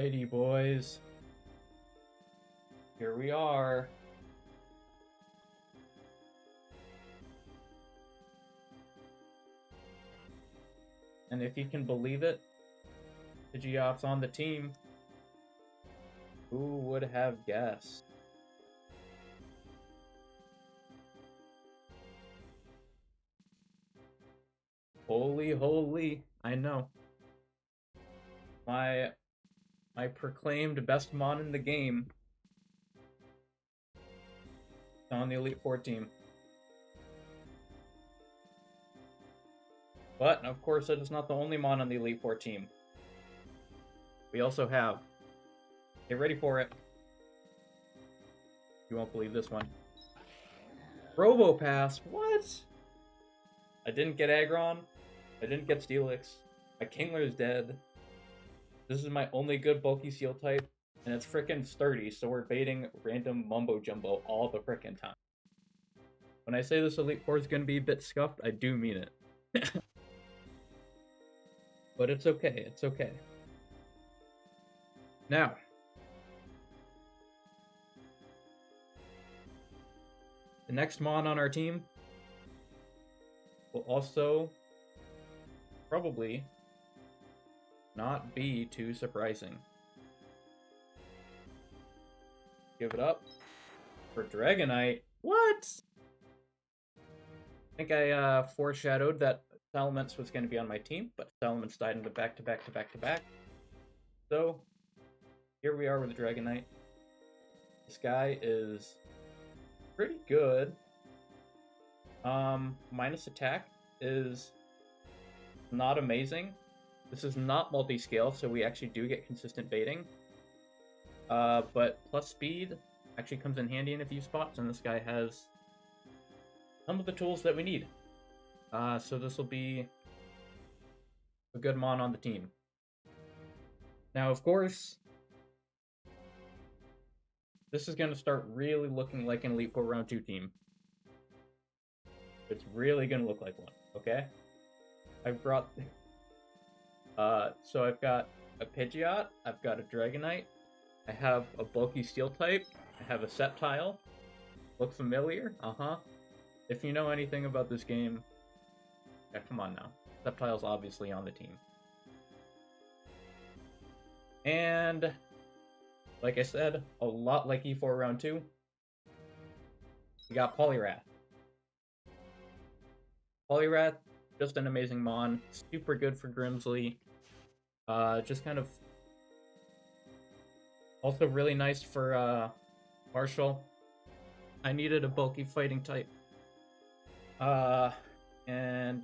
Alrighty, boys. Here we are. And if you can believe it, Pidgeot's on the team. Who would have guessed? Holy, holy. I know. My proclaimed best mon in the game is on the Elite Four team. But, of course, it is not the only mon on the Elite Four team. We also have... Get ready for it. You won't believe this one. Robopass? What? I didn't get Aggron. I didn't get Steelix. My Kingler is dead. This is my only good bulky Steel type, and it's frickin' sturdy, so we're baiting random mumbo jumbo all the frickin' time. When I say this Elite Four is gonna be a bit scuffed, I do mean it. But it's okay, it's okay. Now, the next mon on our team will also probably not be too surprising. Give it up for Dragonite. What? I think I foreshadowed that Salamence was going to be on my team, but Salamence died in the back-to-back. So, here we are with the Dragonite. This guy is pretty good. Minus attack is not amazing. This is not multi-scale, so we actually do get consistent baiting. But plus speed actually comes in handy in a few spots, and this guy has some of the tools that we need. So this will be a good mon on the team. Now, of course, this is going to start really looking like an Elite Four Round 2 team. It's really going to look like one, okay? I've brought... so I've got a Pidgeot, I've got a Dragonite, I have a bulky Steel type, I have a Sceptile. Look familiar? Uh-huh. If you know anything about this game... Yeah, come on now. Sceptile's obviously on the team. And... like I said, a lot like E4 Round 2. We got Poliwrath. Poliwrath, just an amazing mon. Super good for Grimsley. Just kind of... also really nice for Marshall. I needed a bulky fighting type. And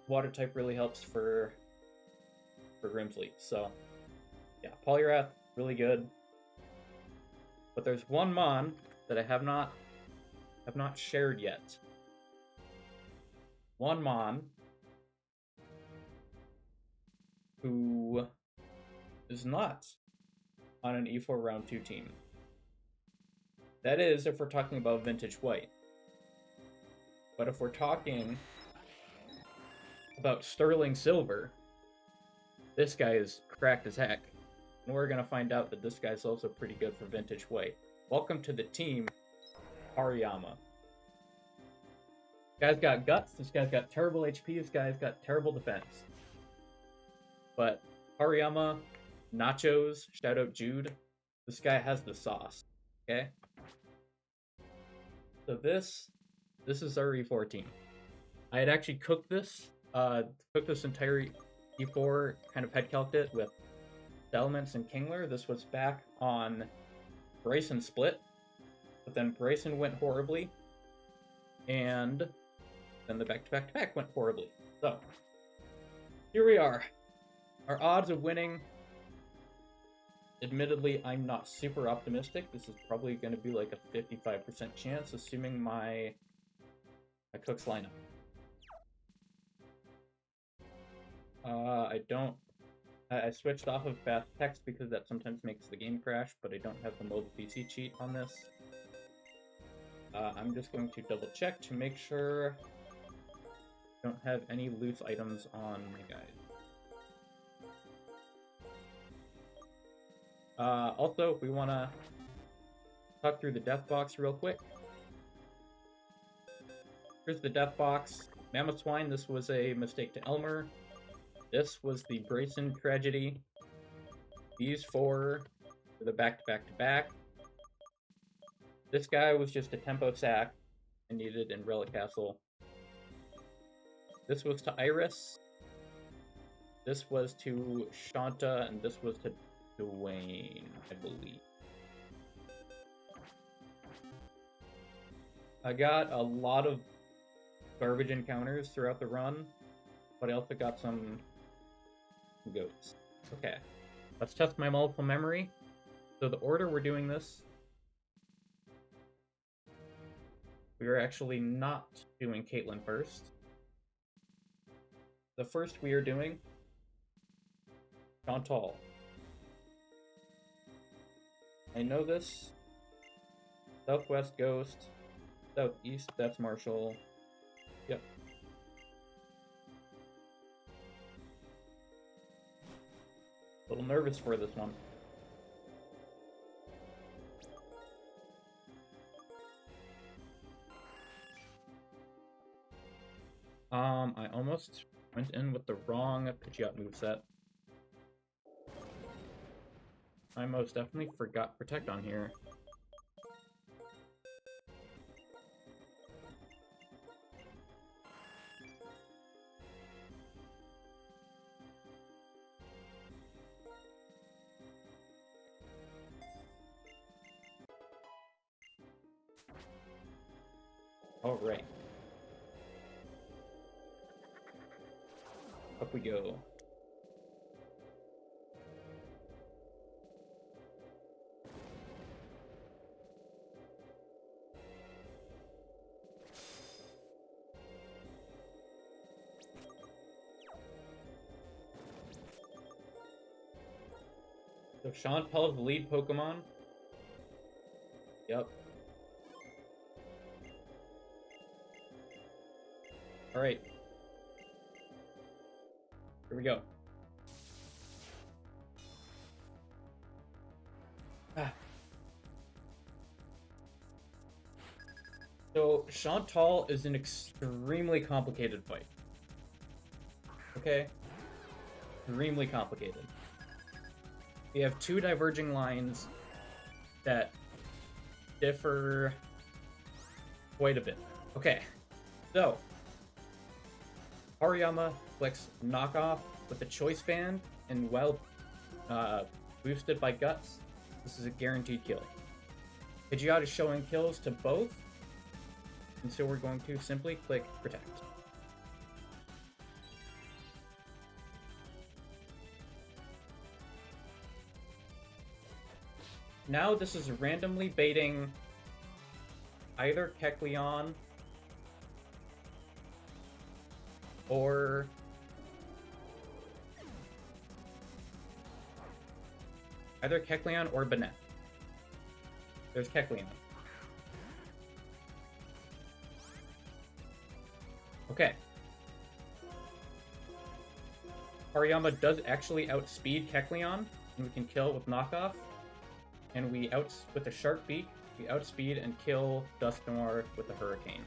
water type really helps for Grimsley. So, yeah, Poliwrath, really good. But there's one mon that I have not shared yet. One mon who is not on an E4 Round 2 team. That is, if we're talking about Vintage White. But if we're talking about Sterling Silver, this guy is cracked as heck. And we're going to find out that this guy's also pretty good for Vintage White. Welcome to the team, Hariyama. This guy's got guts, this guy's got terrible HP, this guy's got terrible defense. But Hariyama, Nachos, shout out Jude, this guy has the sauce, okay? So this is our E4 team. I had actually cooked this entire E4, kind of head calced it with Salamence and Kingler. This was back on Bryson split, but then Bryson went horribly, and then the back-to-back-to-back went horribly. So, here we are. Our odds of winning, admittedly, I'm not super optimistic. This is probably going to be like a 55% chance, assuming my cook's lineup. I switched off of fast text because that sometimes makes the game crash, but I don't have the mobile PC cheat on this. I'm just going to double check to make sure I don't have any loose items on my guide. Also, we want to talk through the death box real quick. Here's the death box. Mammoth Swine, this was a mistake to Elmer. This was the Brayson tragedy. These four were the back-to-back-to-back. This guy was just a tempo sack and needed in Relic Castle. This was to Iris. This was to Shanta, and this was to Dwayne, I believe. I got a lot of garbage encounters throughout the run, but I also got some goats. Okay, let's test my multiple memory. So the order we're doing this, we are actually not doing Caitlyn first. The first we are doing Chantal. I know this. Southwest Ghost. Southeast, that's Marshall. Yep. A little nervous for this one. I almost went in with the wrong Pidgeot moveset. I most definitely forgot Protect on here. Alright. Up we go. So Chantal's the lead Pokemon. Yep. Alright. Here we go. So, Chantal is an extremely complicated fight. Okay? Extremely complicated. We have two diverging lines that differ quite a bit. Okay, so Hariyama flicks Knockoff with a Choice Band, and while boosted by Guts, this is a guaranteed kill. Pidgeot is showing kills to both, and so we're going to simply click Protect. Now this is randomly baiting either Kecleon or Banette. There's Kecleon. Okay. Hariyama does actually outspeed Kecleon, and we can kill with Knockoff. And with a Sharp Beak, we outspeed and kill Dusknoir with a Hurricane.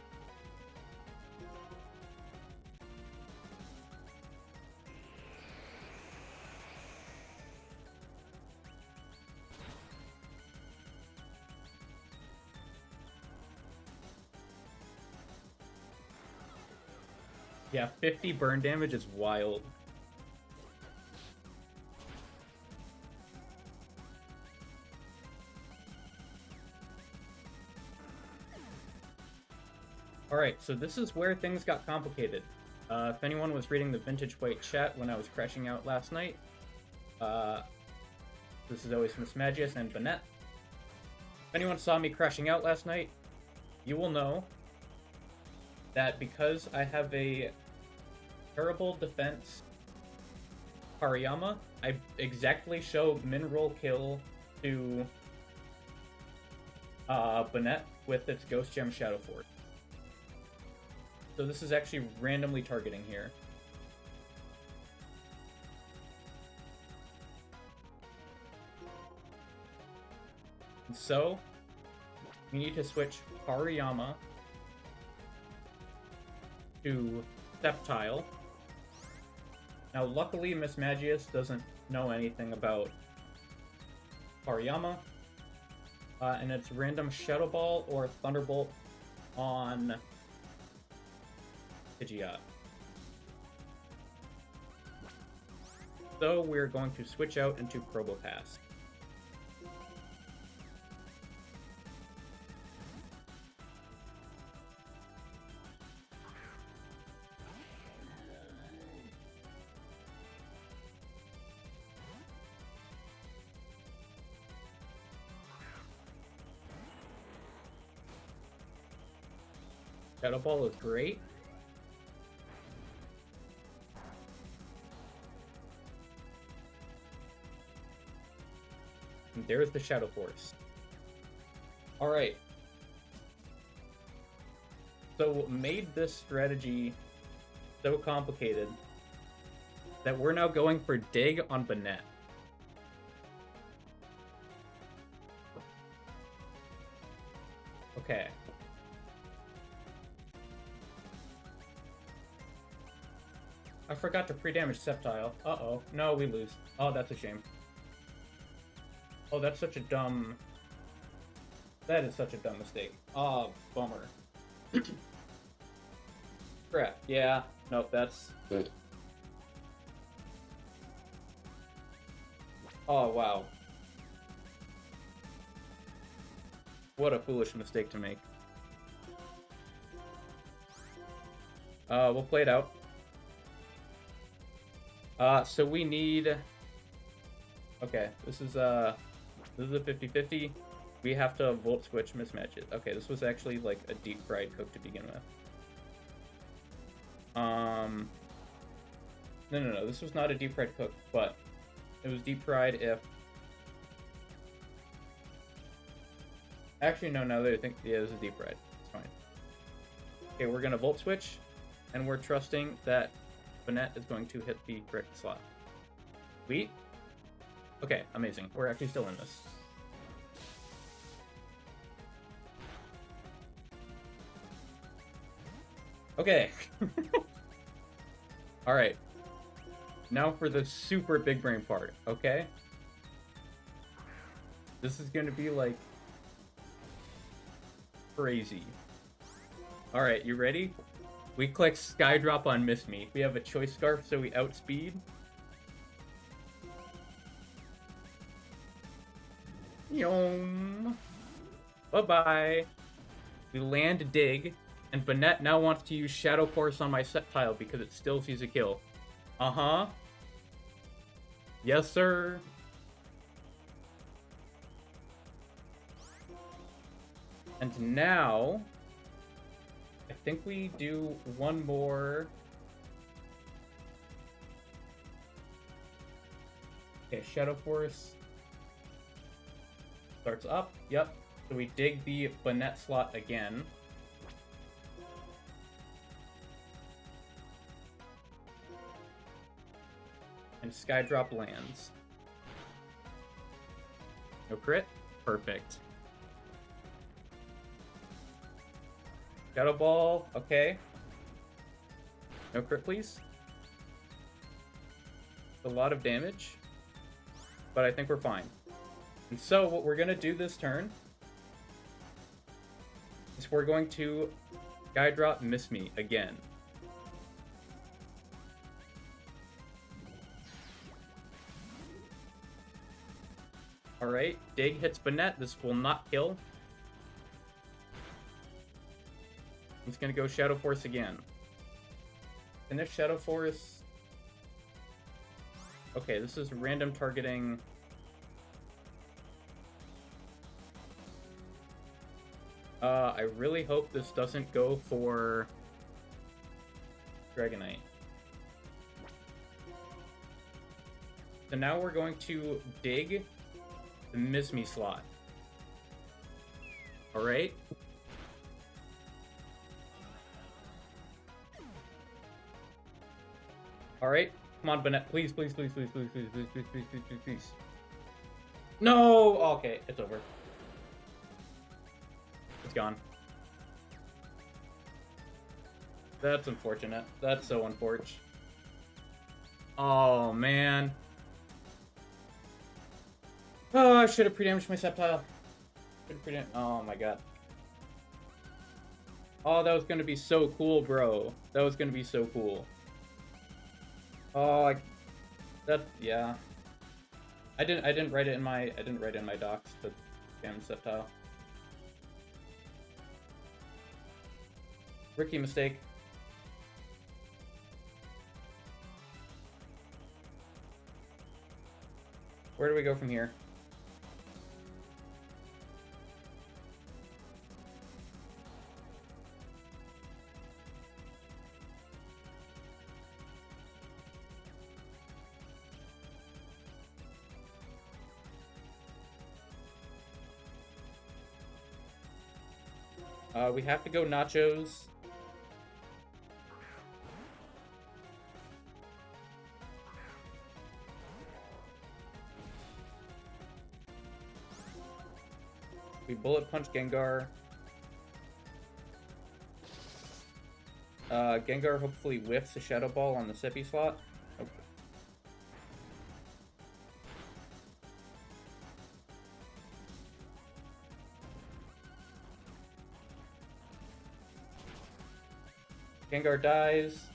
Yeah, 50 burn damage is wild. Alright, so this is where things got complicated. If anyone was reading the Vintage White chat when I was crashing out last night, this is always Miss Magius and Banette. If anyone saw me crashing out last night, you will know that because I have a terrible defense Hariyama, I exactly show Mineral Kill to Banette with its Ghost Gem Shadow Force. So this is actually randomly targeting here. And so, we need to switch Hariyama to Sceptile. Now, luckily, Miss Magius doesn't know anything about Hariyama. And it's random Shadow Ball or Thunderbolt on Pidgeot. So we're going to switch out into Probopass. Shadow Ball is great. And there's the Shadow Force. Alright. So what made this strategy so complicated that we're now going for Dig on Banette. Okay. I forgot to pre-damage Sceptile. Uh-oh. No, we lose. Oh, that's a shame. Oh, that's such a dumb... That is such a dumb mistake. Oh, bummer. Crap. Yeah. Nope, that's... Good. Oh, wow. What a foolish mistake to make. We'll play it out. So we need... Okay, this is a 50-50. We have to Volt Switch mismatch it. Okay, this was actually like a deep fried cook to begin with. No, this was not a deep fried cook, but it was deep fried if... Actually, no, now that I think, yeah, this is deep fried. It's fine. Okay, we're gonna Volt Switch, and we're trusting that Banette is going to hit the correct slot. Sweet. Okay, amazing. We're actually still in this. Okay. Alright. Now for the super big brain part, okay? This is gonna be like... crazy. Alright, you ready? We click Skydrop on Miss Me. We have a Choice Scarf, so we outspeed. Yom. Bye-bye. We land Dig, and Banette now wants to use Shadow Force on my Sceptile because it still sees a kill. Uh-huh. Yes, sir. And now... I think we do one more... Okay, Shadow Force starts up. Yep. So we dig the Banette slot again. And Skydrop lands. No crit? Perfect. Shadow Ball, okay. No crit, please. A lot of damage, but I think we're fine. And so what we're gonna do this turn is we're going to Skydrop Miss Me again. Alright, Dig hits Banette. This will not kill. He's gonna go Shadow Force again. And this Shadow Force... Okay, this is random targeting... I really hope this doesn't go for... Dragonite. So now we're going to dig the Miss Me slot. Alright? Alright, come on, Banette. Please, please, please. No! Okay, it's over. It's gone. That's unfortunate. That's so unfortunate. Oh, man. Oh, I should have pre-damaged my Sceptile. Oh my god. Oh, that was gonna be so cool, bro. That was gonna be so cool. Oh, yeah. I didn't write it in my docs to damage Sceptile. Rookie mistake. Where do we go from here? We have to go nachos. We bullet punch Gengar. Gengar hopefully whiffs a Shadow Ball on the Sippy slot. Okay. Gengar dies.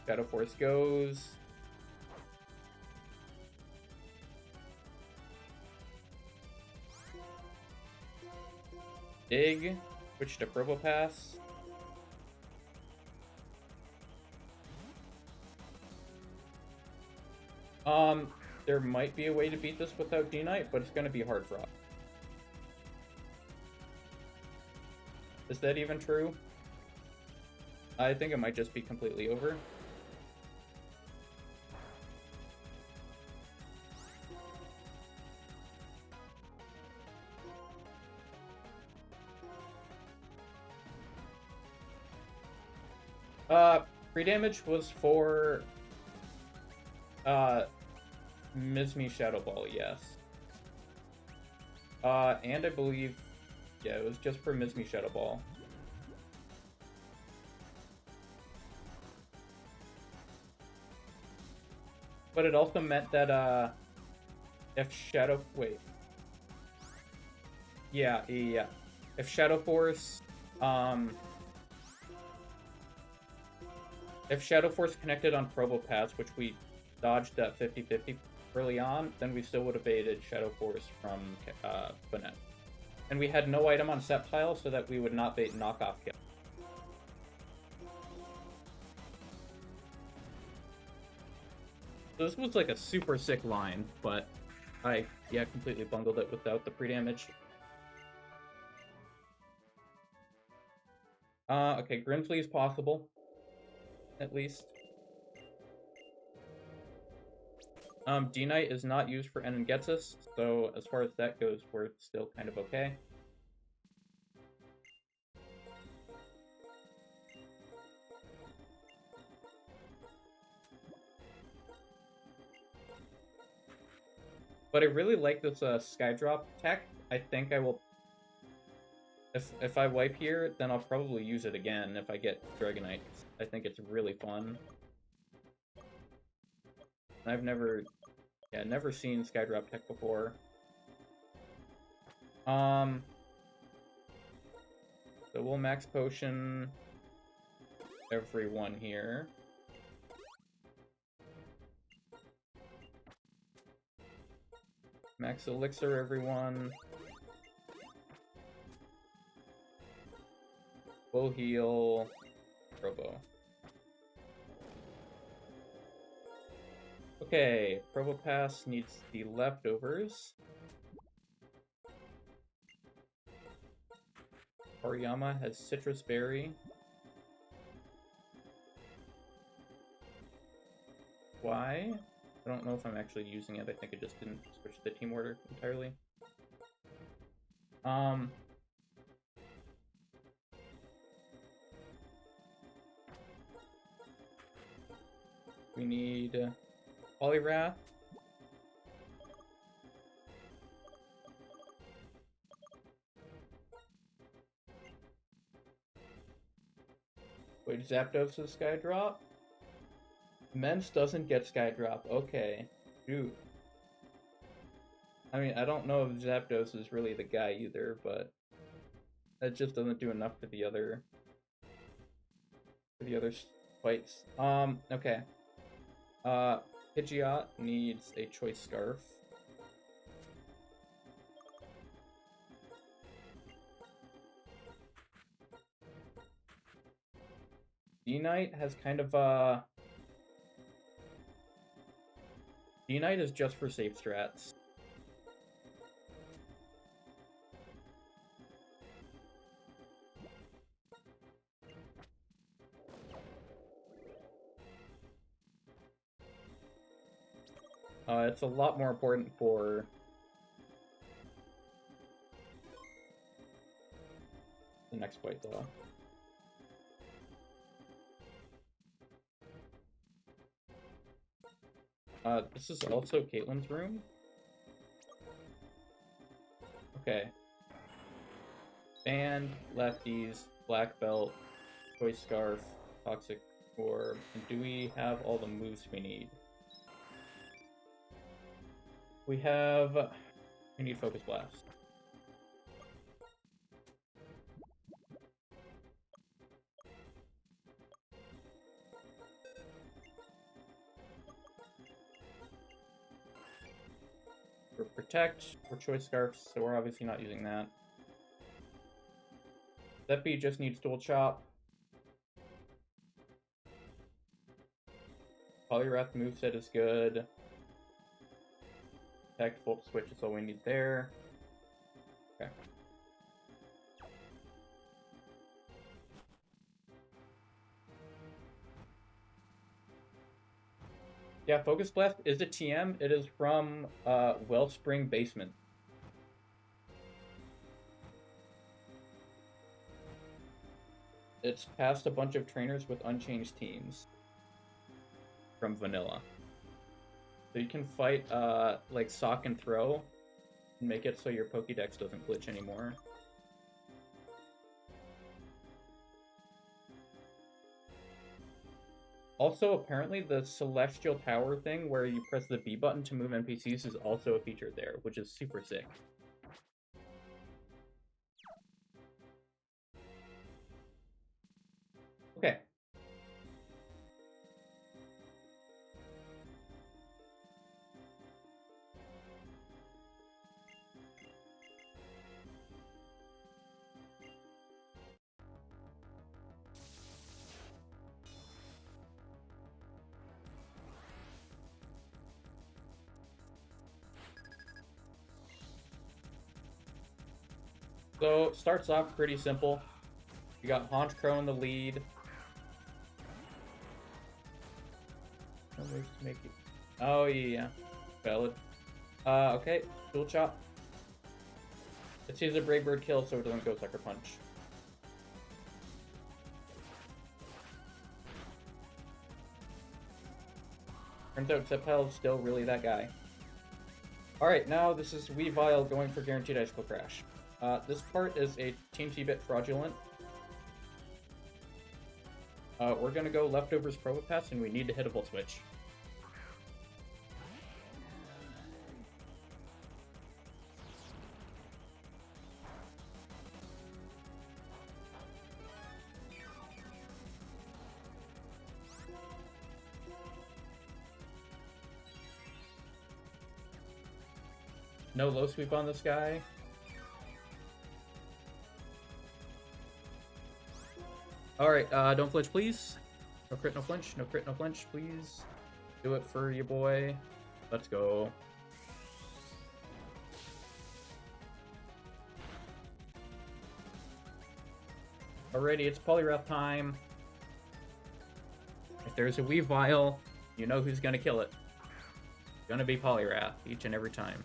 Shadow Force goes. Dig. Switch to Probopass. There might be a way to beat this without D-Knight, but it's gonna be hard for us. Is that even true? I think it might just be completely over. Pre-damage was for Mizmi Shadow Ball, yes. And I believe, yeah, it was just for Mizmi Shadow Ball. But it also meant that, if Shadow... Wait. Yeah. If Shadow Force, if Shadow Force connected on Probopass, which we dodged at 50-50 early on, then we still would have baited Shadow Force from Vinw. And we had no item on Sceptile, so that we would not bait knockoff kill. So this was like a super sick line, but I, yeah, completely bungled it without the pre-damage. Okay, Grimsley is possible. At least. D-Knight is not used for Enengetsus, so as far as that goes, we're still kind of okay. But I really like this Skydrop tech. I think I will... If I wipe here, then I'll probably use it again if I get Dragonite. I think it's really fun. I've never seen Skydrop tech before. So we'll max potion everyone here. Max elixir everyone. We'll heal Probo. Okay, Probopass needs the leftovers. Hariyama has Citrus Berry. Why? I don't know if I'm actually using it. I think I just didn't switch the team order entirely. We need Poliwrath. Wait, Zapdos is Sky Drop? Mence doesn't get Sky Drop. Okay. Shoot. I mean, I don't know if Zapdos is really the guy either, but that just doesn't do enough for the other fights. Okay. Pidgeot needs a Choice Scarf. D-Knight has kind of D-Knight is just for safe strats. It's a lot more important for the next fight, though. This is also Caitlin's room. Okay. Band, lefties, black belt, choice scarf, toxic orb, and do we have all the moves we need? We need Focus Blast. For Protect, for Choice Scarfs, so we're obviously not using that. Zeppy just needs Dual Chop. Poliwrath moveset is good. Protect, Volt Switch is all we need there. Okay. Yeah, Focus Blast is a TM. It is from Wellspring Basement. It's past a bunch of trainers with unchanged teams from Vanilla. So you can fight like Sock and Throw and make it so your Pokédex doesn't glitch anymore. Also, apparently the Celestial Tower thing where you press the B button to move NPCs is also a feature there, which is super sick. Okay. So, it starts off pretty simple. You got Haunch Crow in the lead. Oh, yeah. Valid. Okay. Dual Chop. It sees a Brave Bird kill, so it doesn't go Sucker Punch. Turns out Sceptile is still really that guy. Alright, now this is Weavile going for Guaranteed Icicle Crash. This part is a teensy-bit fraudulent. We're gonna go Leftovers Probopass, and we need to hit a Volt Switch. No low sweep on this guy. Alright, don't flinch, please. No crit, no flinch. No crit, no flinch, please. Do it for you, boy. Let's go. Alrighty, it's Poliwrath time. If there's a Weavile, you know who's gonna kill it. It's gonna be Poliwrath, each and every time.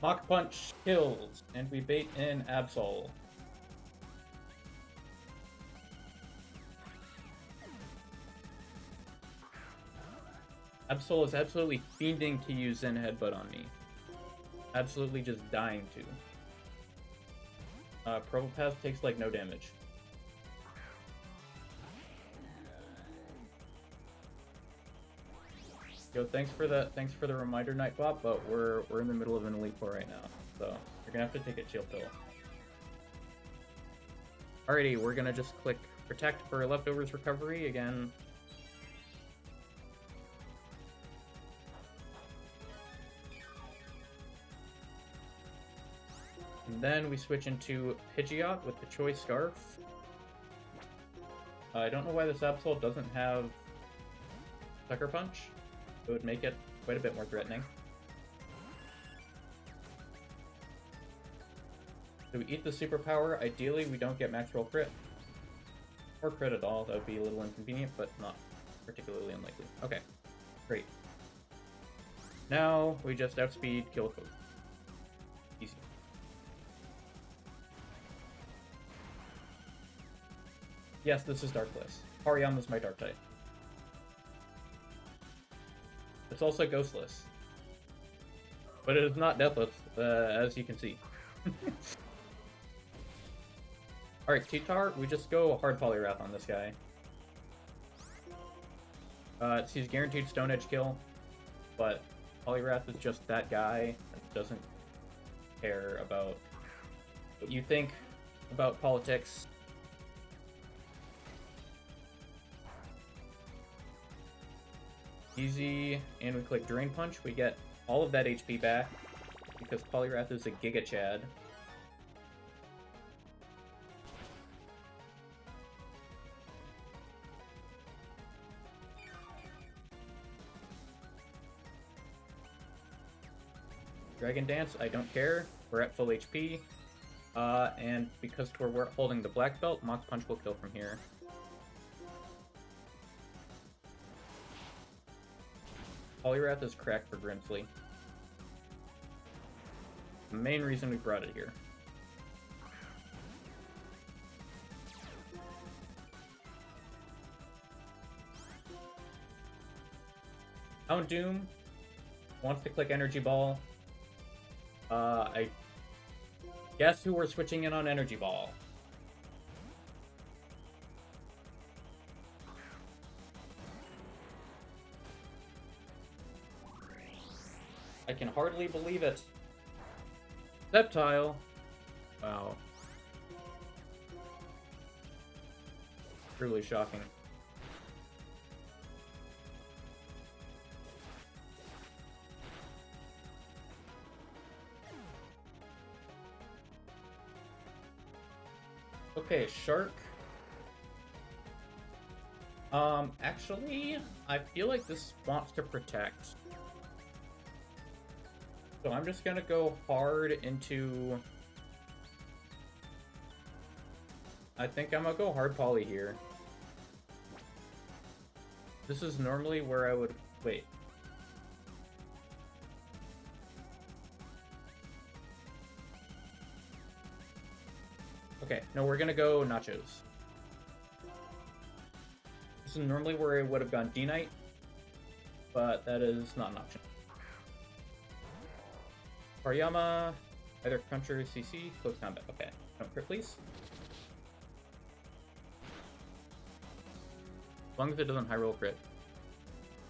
Mach Punch kills, and we bait in Absol. Absol is absolutely fiending to use Zen Headbutt on me. Absolutely just dying to. Probopass takes like no damage. Yo, thanks for the reminder, Nightbot, but we're in the middle of an Elite Four right now, so you're gonna have to take a chill pill. Alrighty, we're gonna just click Protect for Leftovers Recovery again. And then we switch into Pidgeot with the Choice Scarf. I don't know why this Absol doesn't have Sucker Punch. It would make it quite a bit more threatening. So we eat the superpower. Ideally, we don't get max roll crit. Or crit at all. That would be a little inconvenient, but not particularly unlikely. Okay, great. Now we just outspeed, kill code. Easy. Yes, this is Darkless. Hariyama's my dark type. It's also ghostless. But it is not deathless, as you can see. Alright, T-Tar, we just go hard Poliwrath on this guy. He's guaranteed Stone Edge kill, but Poliwrath is just that guy that doesn't care about what you think about politics. Easy, and we click Drain Punch. We get all of that HP back because Poliwrath is a Giga Chad. Dragon Dance, I don't care. We're at full HP. And because we're holding the Black Belt, Mach Punch will kill from here. Poliwrath is cracked for Grimsley. The main reason we brought it here. Houndoom wants to click Energy Ball. I guess who we're switching in on Energy Ball. I can hardly believe it. Sceptile. Wow. Truly shocking. Okay, Shark. Actually, I feel like this wants to protect. So I'm just gonna go hard into... I think I'm gonna go hard poly here. This is normally where I would... Wait. Okay, no, we're gonna go Nachos. This is normally where I would have gone D-Knight, but that is not an option. Hariyama, either Crunch or CC, close combat. Okay, don't crit please. As long as it doesn't high roll crit.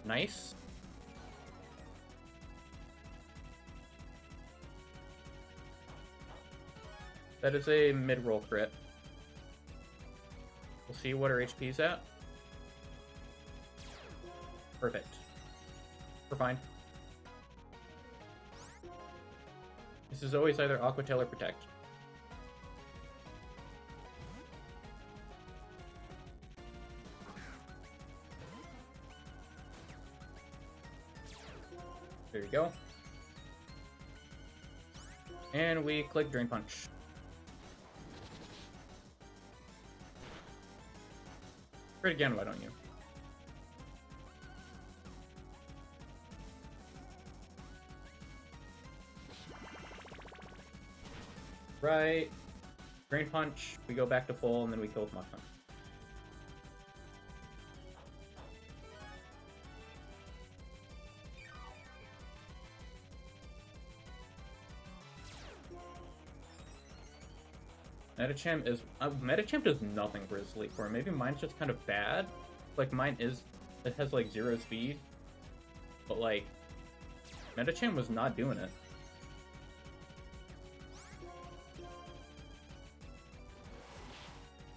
Nice. That is a mid-roll crit. We'll see what our HP is at. Perfect. We're fine. This is always either Aqua Tail or Protect. There you go. And we click Drain Punch. Crit again, why don't you? Right. Drain Punch, we go back to full, and then we kill with Mach Punch. Medicham is Medicham does nothing for his Elite Four. Maybe mine's just kind of bad. Like mine is, it has like 0 speed, but like Medicham was not doing it.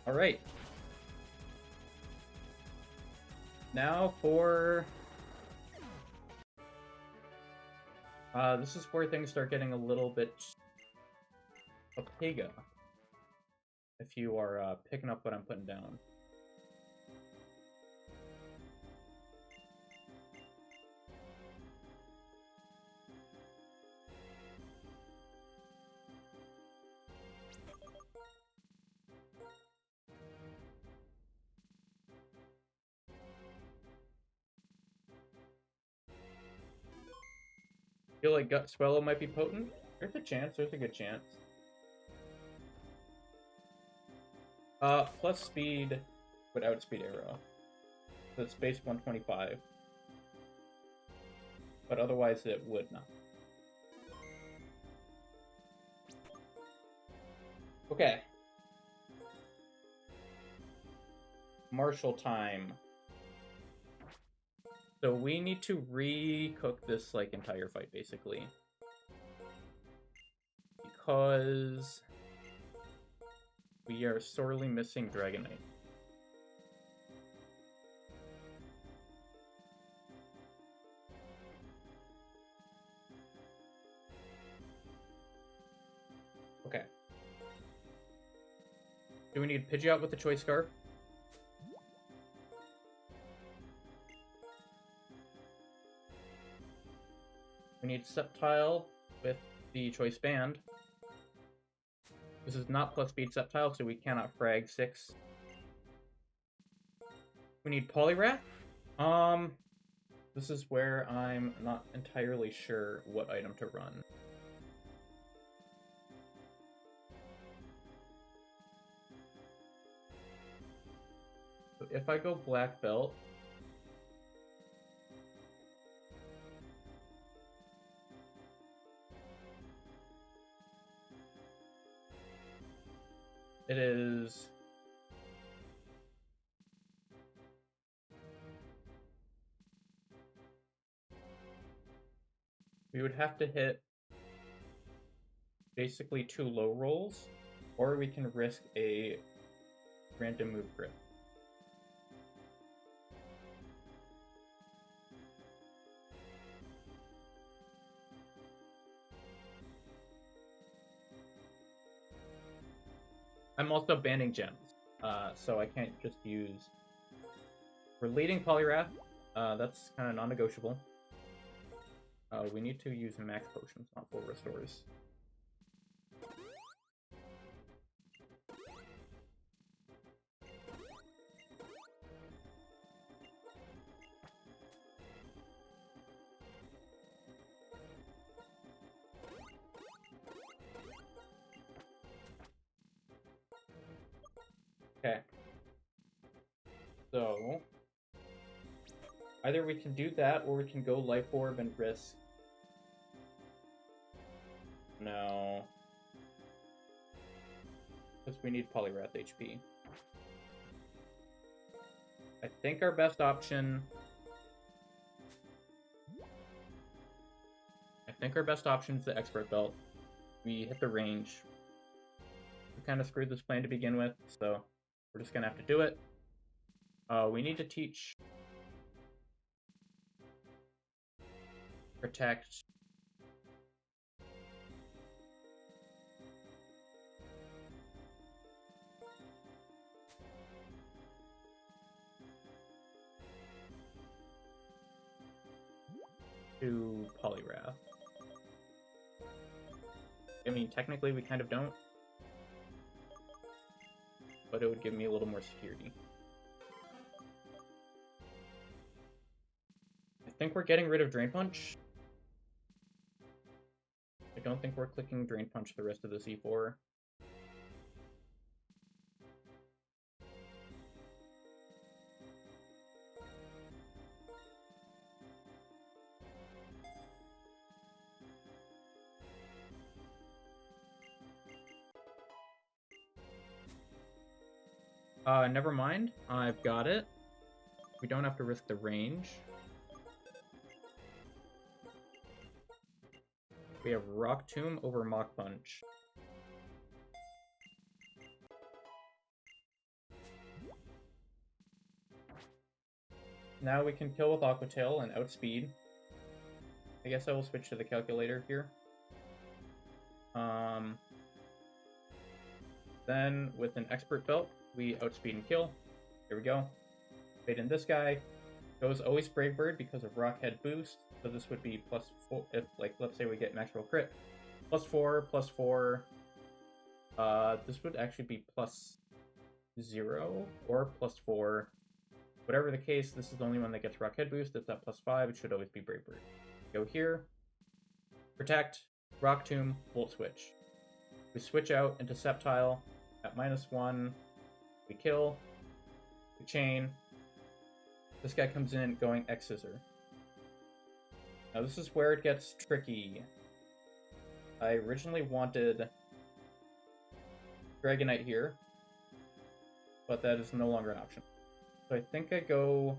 All right. Now for this is where things start getting a little bit opaga. If you are picking up what I'm putting down. Feel like Gut Swallow might be potent? There's a chance, there's a good chance. Plus speed would outspeed Arrow. So it's base 125. But otherwise it would not. Okay. Marshall time. So we need to re-cook this, like, entire fight, basically. Because we are sorely missing Dragonite. Okay. Do we need Pidgeot with the Choice Scarf? We need Sceptile with the Choice Band. This is not plus speed Sceptile, so we cannot frag 6. We need Poliwrath. This is where I'm not entirely sure what item to run. So if I go Black Belt, it is we would have to hit basically 2 low rolls, or we can risk a random move grip. I'm also banning gems, so I can't just use... We're leading Poliwrath, that's kind of non-negotiable. We need to use max potions, not full restores. Okay. So, either we can do that, or we can go Life Orb and risk... No. Because we need Poliwrath HP. I think our best option... is the Expert Belt. We hit the range. We kind of screwed this plan to begin with, so we're just gonna have to do it. We need to teach Protect. To Poliwrath. I mean, technically we kind of don't, but it would give me a little more security. I think we're getting rid of Drain Punch. I don't think we're clicking Drain Punch the rest of the C4. Never mind. I've got it. We don't have to risk the range. We have Rock Tomb over Mach Punch. Now we can kill with Aqua Tail and outspeed. I guess I will switch to the calculator here. Then with an Expert Belt, we outspeed and kill. Here we go. Fade in this guy. Goes always Brave Bird because of Rock Head boost. So this would be +4 if, like, let's say we get Max Roll Crit. +4, +4. This would actually be +0 or +4. Whatever the case, this is the only one that gets Rock Head boost. It's at +5. It should always be Brave Bird. Go here. Protect. Rock Tomb. Volt Switch. We switch out into Sceptile at -1. We kill. We chain. This guy comes in going X-Scissor. Now this is where it gets tricky. I originally wanted Dragonite here, but that is no longer an option. So I think I go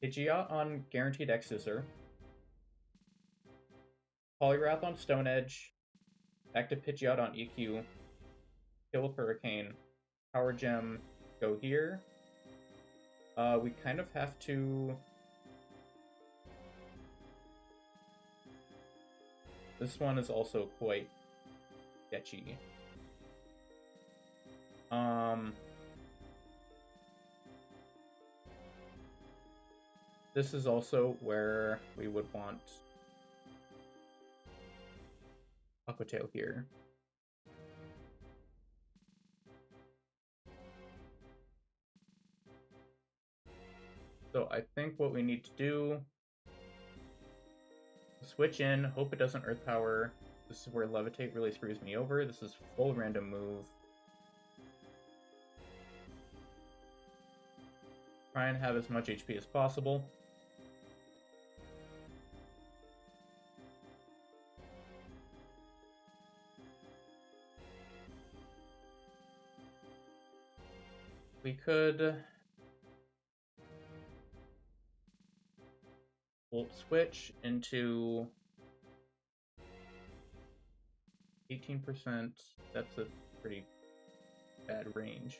Pidgeot on Guaranteed X-Scissor, Poliwrath on Stone Edge, back to Pidgeot on EQ, kill with Hurricane, Power Gem, go here. We kind of have to... This one is also quite sketchy. This is also where we would want Aqua Tail here. So I think what we need to do, switch in, hope it doesn't Earth Power. This is where Levitate really screws me over. This is full random move. Try and have as much HP as possible. We could Volt Switch into 18%. That's a pretty bad range.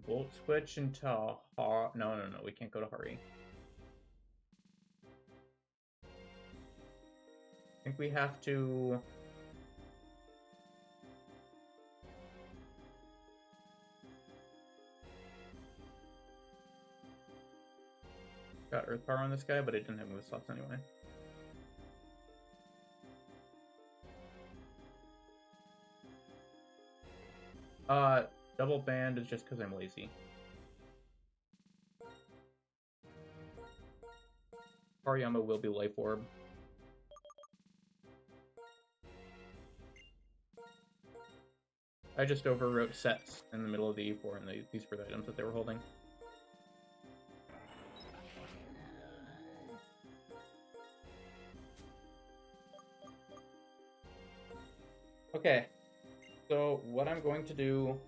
Volt Switch into no, we can't go to Hari. I think we have to... Got Earth Power on this guy, but it didn't have move slots anyway. Double band is just because I'm lazy. Hariyama will be Life Orb. I just overwrote sets in the middle of the E4 and these were the items that they were holding. Okay, so what I'm going to do...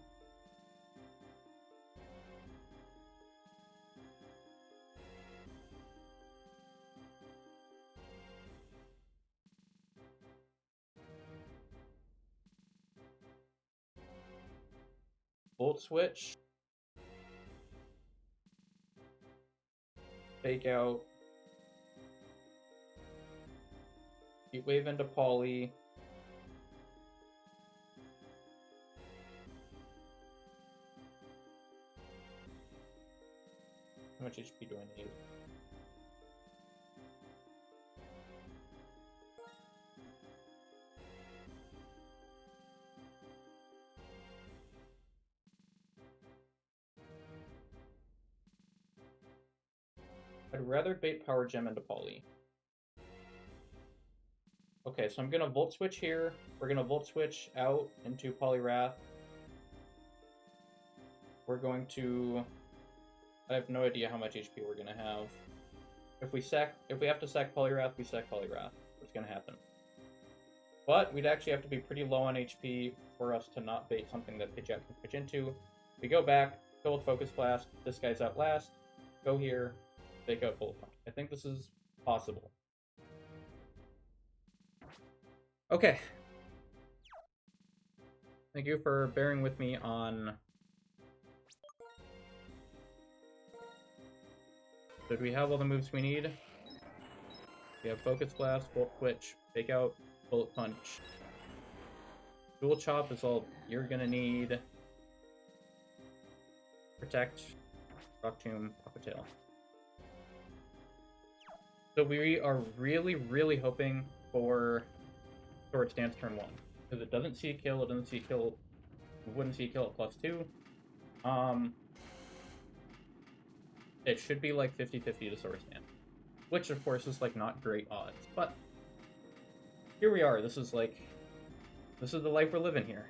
Volt Switch. Fake out. Heat Wave into Poly. How much HP do I need? I'd rather bait Power Gem into Poly. Okay, so I'm gonna Volt Switch here. We're gonna Volt Switch out into Poliwrath. We're going to... I have no idea how much HP we're gonna have. If we have to sack Poliwrath, we sack Poliwrath. What's gonna happen? But we'd actually have to be pretty low on HP for us to not bait something that Pidgeot can pitch into. We go back, go with Focus Blast. This guy's out last. Go here, take out Bullet Punch. I think this is possible. Okay. Thank you for bearing with me on... Did we have all the moves we need? We have Focus Blast, Volt Switch, Fake Out, Bullet Punch. Dual Chop is all you're gonna need. Protect, Rock Tomb, Papa Tail. So we are really, really hoping for Swords Dance turn 1. Because it doesn't see a kill, it doesn't see a kill. We wouldn't see a kill at +2. It should be like 50-50 to Swords Dance. Which, of course, is like not great odds. But here we are. This is the life we're living here.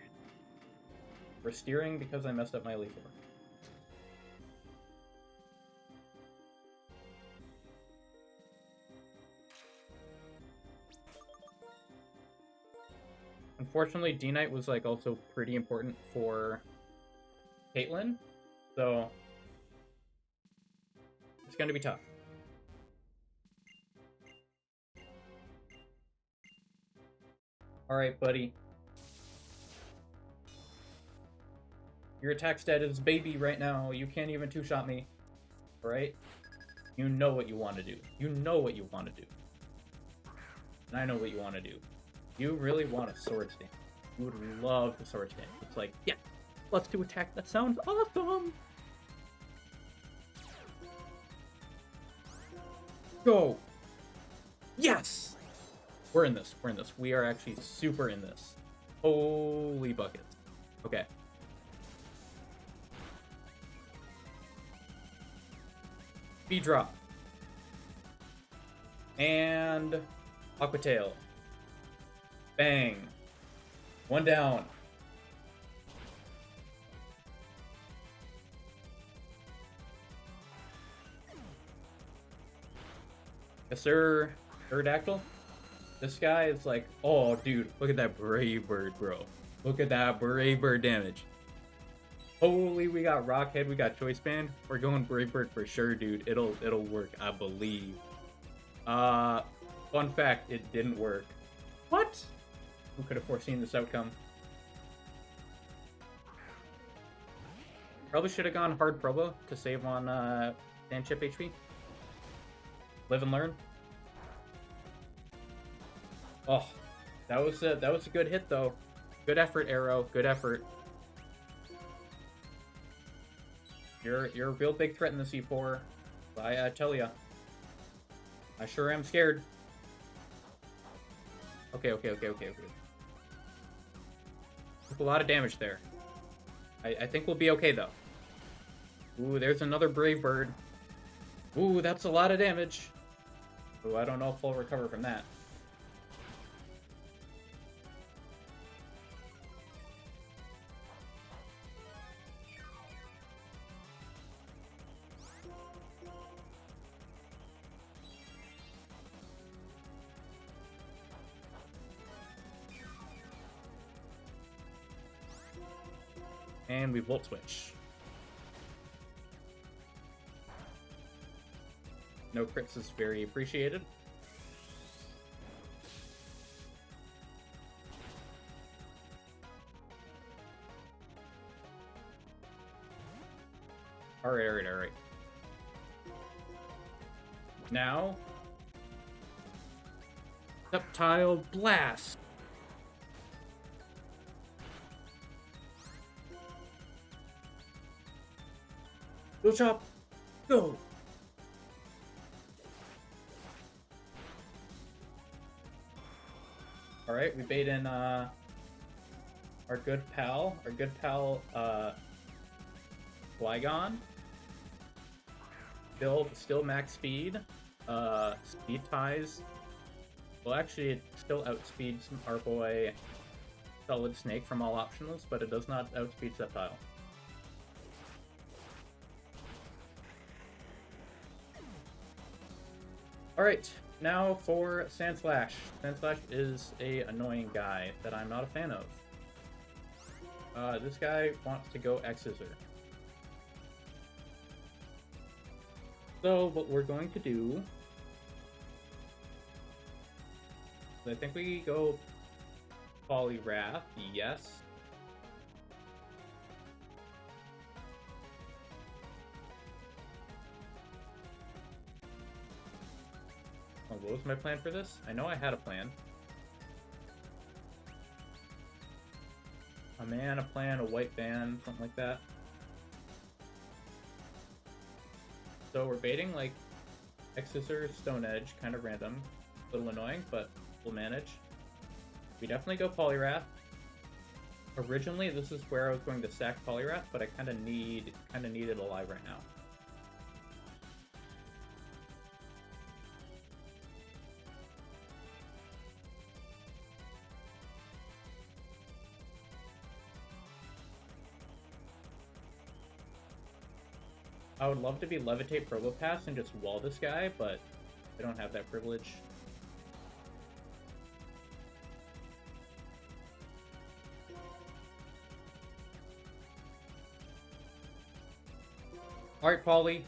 We're steering because I messed up my Leaf Orb. Unfortunately, D-Knight was like also pretty important for Caitlyn, so it's going to be tough. Alright, buddy. Your attack stat is baby right now. You can't even two-shot me. Alright? You know what you want to do. You know what you want to do. And I know what you want to do. You really want a Swords Dance. You would love the Swords Dance. It's like, yeah, let's do attack. That sounds awesome! Go! Yes! We're in this. We're in this. We are actually super in this. Holy buckets. Okay. Speed drop. And Aqua Tail. Bang. One down. Yes, sir. Aerodactyl. This guy is like, oh, dude, look at that Brave Bird, bro. Look at that Brave Bird damage. Holy, we got Rockhead, we got Choice Band. We're going Brave Bird for sure, dude. It'll work, I believe. Fun fact, it didn't work. What? Who could have foreseen this outcome? Probably should have gone hard Probo to save on Sand Chip HP. Live and learn. Oh, that was a good hit though. Good effort, Arrow. Good effort. You're a real big threat in the C4. I tell ya. I sure am scared. Okay. Took a lot of damage there. I think we'll be okay though. Ooh, there's another Brave Bird. Ooh, that's a lot of damage. Ooh, I don't know if we'll recover from that. And we Volt Switch. No crits is very appreciated. Alright. Now, Reptile Blast. Go Chop! Go! Alright, we bait in our good pal, Flygon. Still max speed. Speed ties. Well, actually, it still outspeeds our boy Solid Snake from all optionals, but it does not outspeed Sceptile. Alright, now for Sandslash. Sandslash is a annoying guy that I'm not a fan of. This guy wants to go X-Scissor. So, what we're going to do... I think we go Poliwrath, yes. Oh, what was my plan for this? I know I had a plan. A man, a plan, a white band, something like that. So we're baiting like X-Scissor, Stone Edge, kind of random. A little annoying, but we'll manage. We definitely go Poliwrath. Originally, this is where I was going to sack Poliwrath, but I kind of need it alive right now. I would love to be Levitate Probopass and just wall this guy, but I don't have that privilege. Alright, Polly.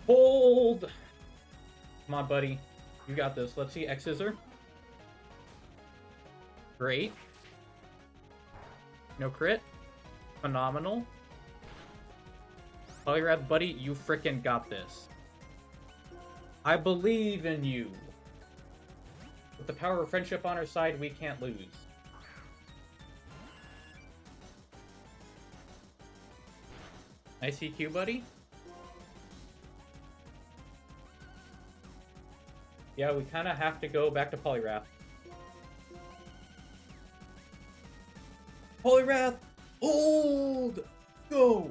Hold! Come on, buddy. You got this. Let's see X-Scissor. Great. No crit. Phenomenal. Poliwrath, buddy, you frickin' got this. I believe in you. With the power of friendship on our side, we can't lose. Nice EQ, buddy. Yeah, we kind of have to go back to Poliwrath. Poliwrath! Hold! Go!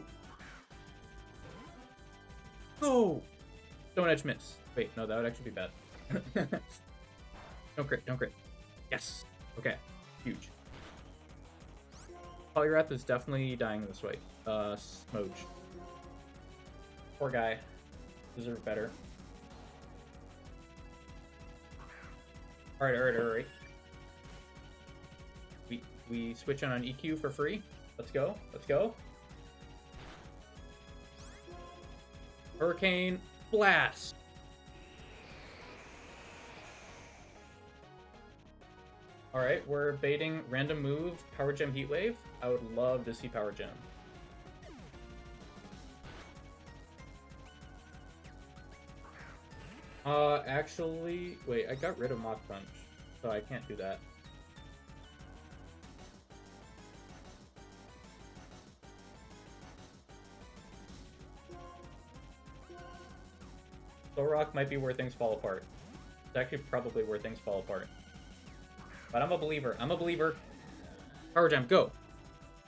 Go! Stone Edge miss. Wait, no, that would actually be bad. Don't crit, don't crit. Yes! Okay, huge. Poliwrath is definitely dying this way. Smooch. Poor guy. Deserve better. Alright. We switch on an EQ for free. Let's go. Let's go. Hurricane Blast. Alright, we're baiting random move, Power Gem Heatwave. I would love to see Power Gem. Actually, wait, I got rid of Mach Punch, so I can't do that. Soul Rock might be where things fall apart. It's actually probably where things fall apart. But I'm a believer. I'm a believer. Power Gem, go!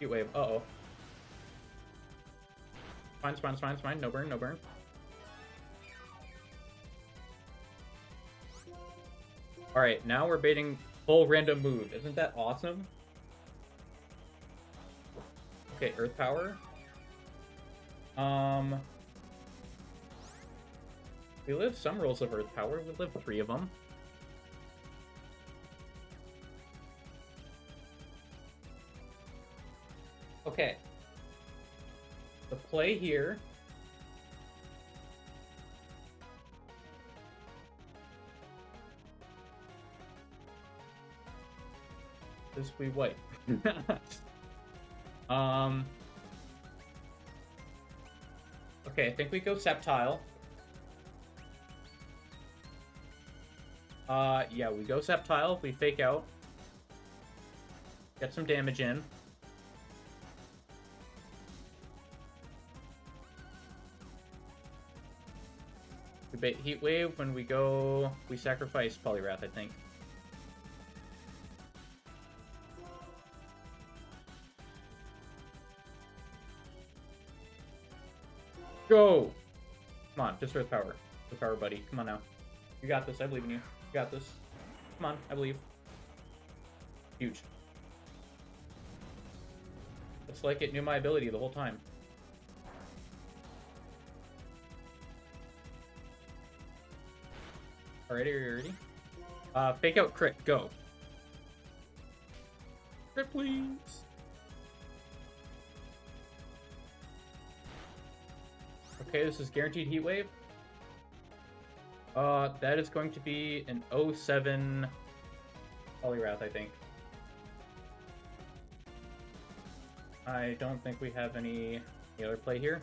Heat Wave. Uh-oh. Fine. No burn, no burn. Alright, now we're baiting full random move. Isn't that awesome? Okay, Earth Power. We live some rolls of Earth Power. We live 3 of them. Okay. The play here... is we wipe. Okay, I think we go Sceptile. Yeah, we go Sceptile, we fake out. Get some damage in. We bait Heat Wave when we go... we sacrifice Poliwrath, I think. Go! Come on, just Earth Power. Earth Power, buddy. Come on now. You got this. I believe in you. You got this. Come on, I believe. Huge. It's like it knew my ability the whole time. Alrighty, are you ready? Fake out crit, go. Crit, please. Okay, this is guaranteed heat wave. That is going to be an 07 Poliwrath, I think. I don't think we have any other play here.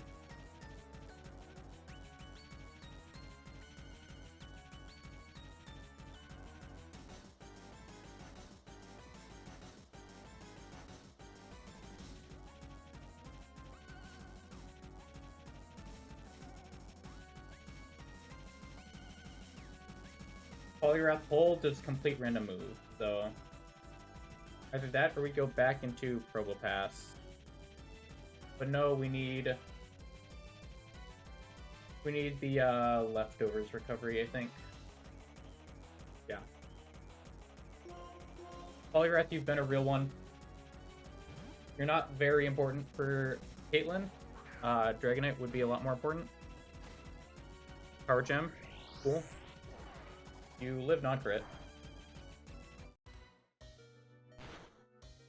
Poliwrath hold does complete random move, so either that or we go back into Probopass. But no, we need the leftovers recovery, I think. Yeah. Poliwrath, you've been a real one. You're not very important for Caitlyn. Dragonite would be a lot more important. Power Gem, cool. You live non-crit.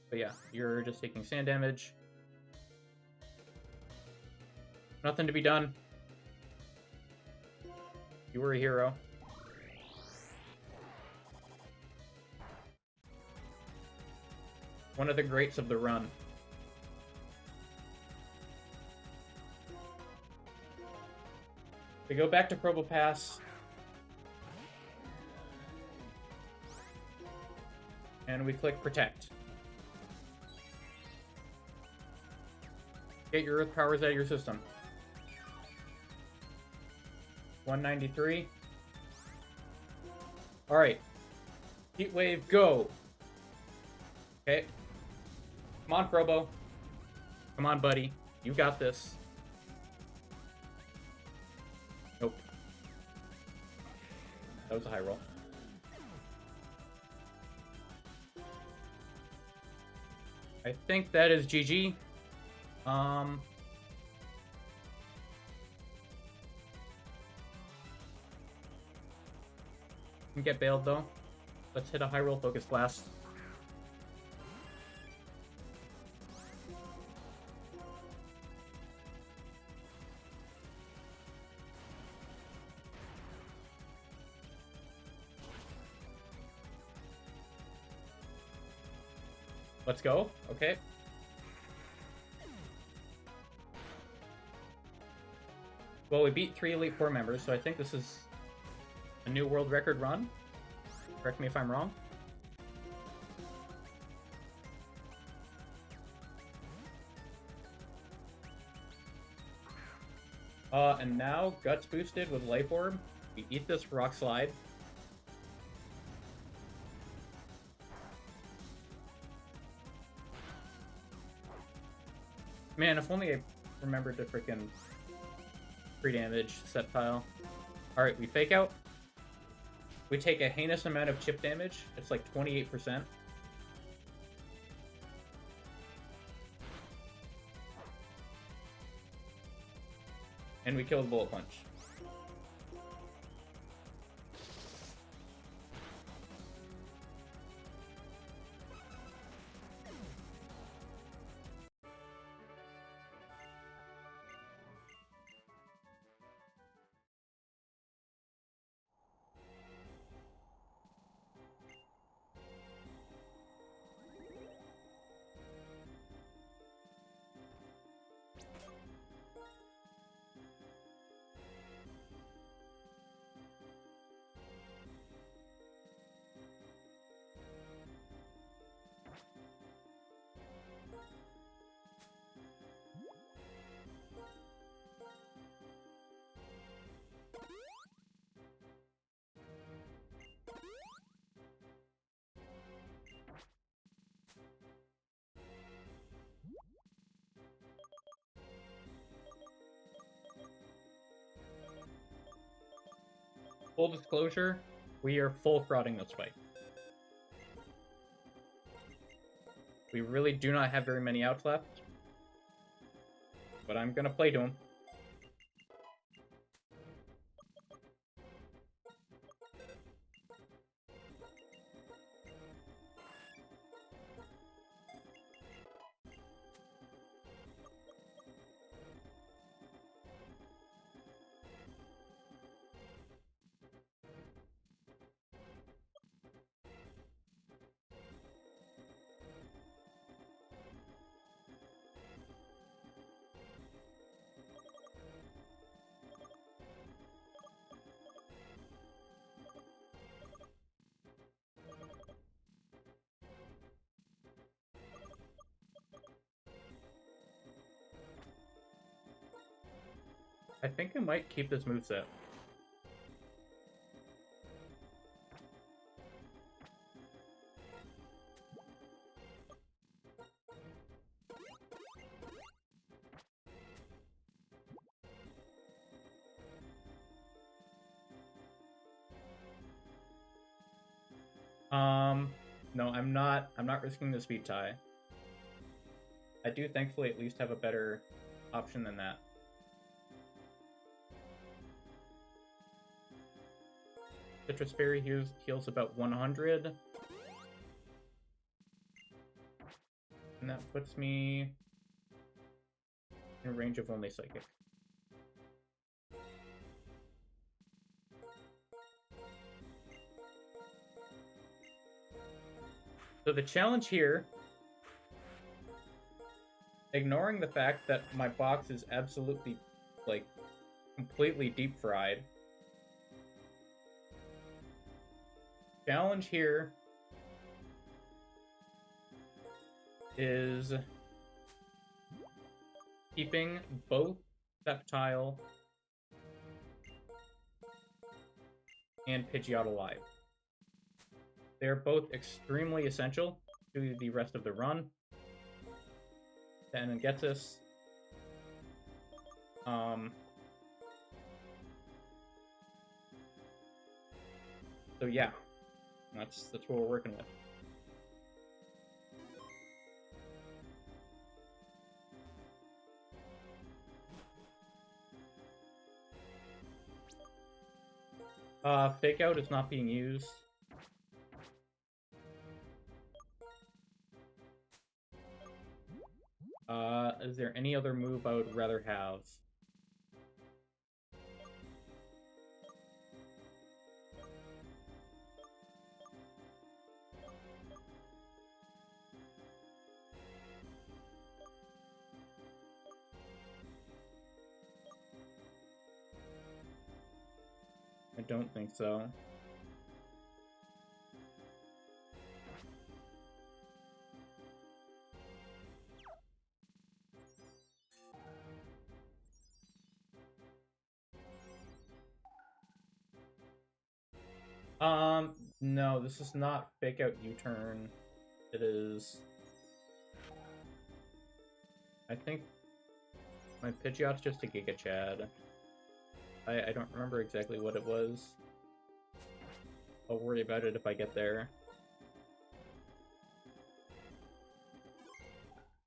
But yeah, you're just taking sand damage. Nothing to be done. You were a hero. One of the greats of the run. We go back to Probopass. And we click Protect. Get your Earth Powers out of your system. 193. Alright. Heat Wave, go! Okay. Come on, Probo. Come on, buddy. You got this. Nope. That was a high roll. I think that is GG. Can get bailed though. Let's hit a high roll focus blast. Let's go. Okay. Well, we beat 3 Elite Four members, so I think this is a new world record run. Correct me if I'm wrong. And now, Guts boosted with Life Orb. We eat this Rock Slide. Man, if only I remembered to frickin' pre-damage set file. Alright, we fake out. We take a heinous amount of chip damage. It's like 28%. And we kill the Bullet Punch. Full disclosure, we are full frauding this fight. We really do not have very many outs left. But I'm gonna play to him. I think I might keep this moveset. No, I'm not risking the speed tie. I do thankfully at least have a better option than that. Citrus Berry heals about 100. And that puts me in range of only Psychic. So the challenge here, ignoring the fact that my box is absolutely, like, completely deep fried. Challenge here is keeping both Sceptile and Pidgeot alive. They're both extremely essential to the rest of the run. Then gets us. So yeah, that's what we're working with. Fake Out is not being used. Is there any other move I would rather have? I don't think so. No, this is not Fake Out U-Turn. It is... I think my Pidgeot's just a Giga Chad. I don't remember exactly what it was. I'll worry about it if I get there.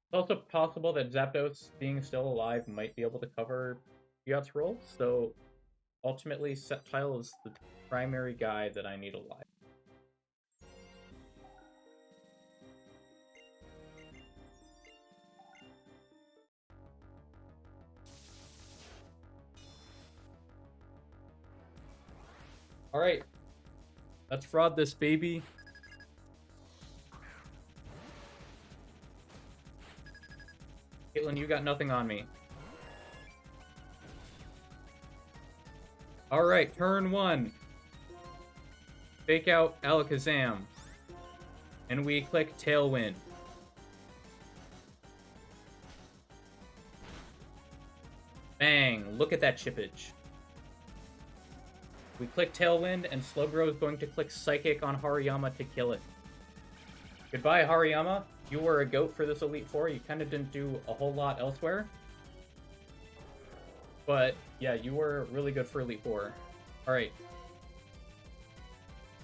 It's also possible that Zapdos, being still alive, might be able to cover Pidgeot's role, so ultimately Sceptile is the primary guy that I need alive. Alright. Let's fraud this baby. Caitlin, you got nothing on me. Alright, turn 1. Fake Out Alakazam. And we click Tailwind. Bang! Look at that chippage. We click Tailwind, and Slowbro is going to click Psychic on Hariyama to kill it. Goodbye, Hariyama. You were a goat for this Elite Four. You kind of didn't do a whole lot elsewhere. But, yeah, you were really good for Elite Four. Alright.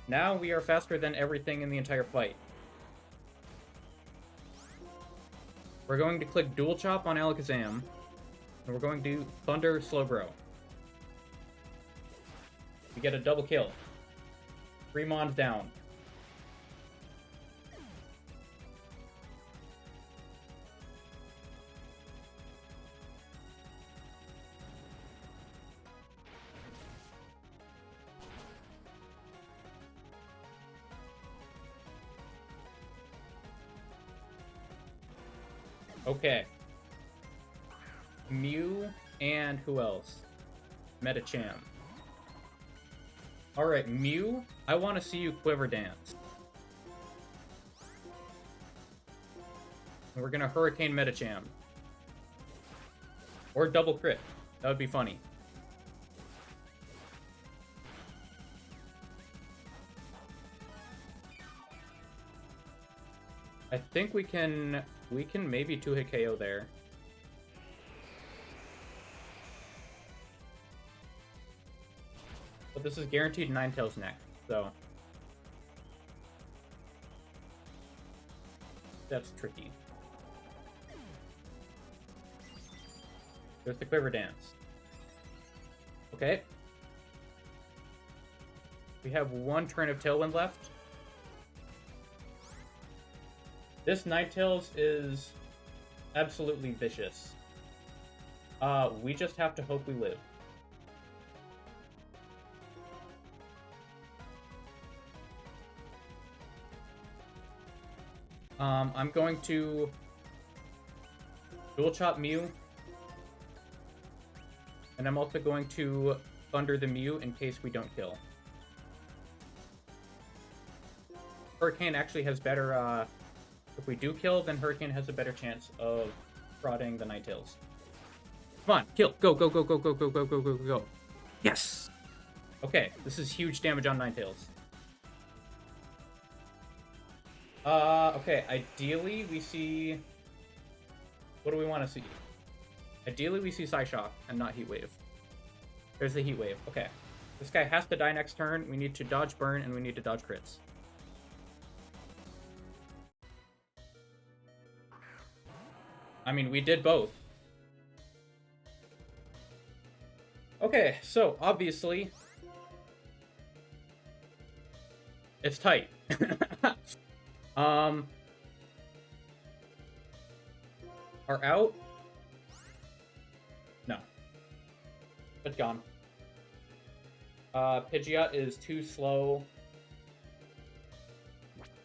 Now we are faster than everything in the entire fight. We're going to click Dual Chop on Alakazam, and we're going to do Thunder Slowbro. We get a double kill. 3 Mons down. Okay. Mew and who else? Medicham. Alright, Mew, I want to see you Quiver Dance. And we're gonna Hurricane Medicham. Or double crit. That would be funny. I think we can maybe 2-hit KO there. But this is guaranteed Ninetales next, so that's tricky. There's the Quiver Dance. Okay. We have 1 turn of Tailwind left. This Ninetales is absolutely vicious. We just have to hope we live. I'm going to Dual Chop Mew. And I'm also going to Thunder the Mew in case we don't kill. Hurricane actually has better, if we do kill, then Hurricane has a better chance of prodding the Ninetales. Come on, kill! Go, go, go, go, go, go, go, go, go, go. Yes! Okay, this is huge damage on Ninetales. Okay, ideally we see... What do we want to see? Ideally we see Psyshock and not Heat Wave. There's the Heat Wave. Okay. This guy has to die next turn. We need to dodge burn and we need to dodge crits. I mean, we did both. Okay, so obviously it's tight. Are out? No. It's gone. Pidgeot is too slow.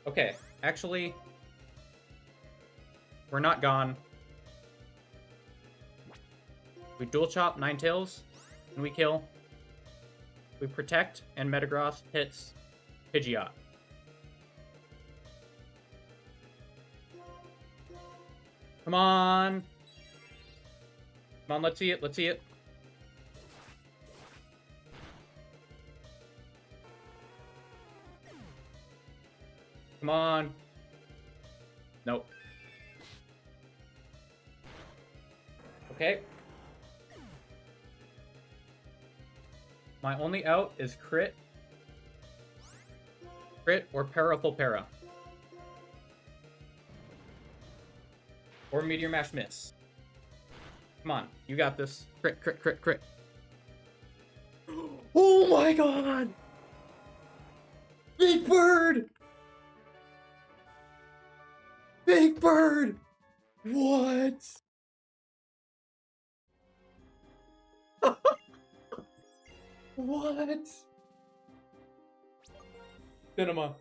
Okay, actually, we're not gone. We Dual Chop Ninetales, and we kill. We Protect, and Metagross hits Pidgeot. Come on! Come on, let's see it, let's see it. Come on. Nope. Okay. My only out is crit. Crit or Para-Full Para. Or Meteor Mash miss. Come on, you got this. Crit, crit, crit, crit. Oh my god! Big Bird! Big Bird! What? What? Cinema.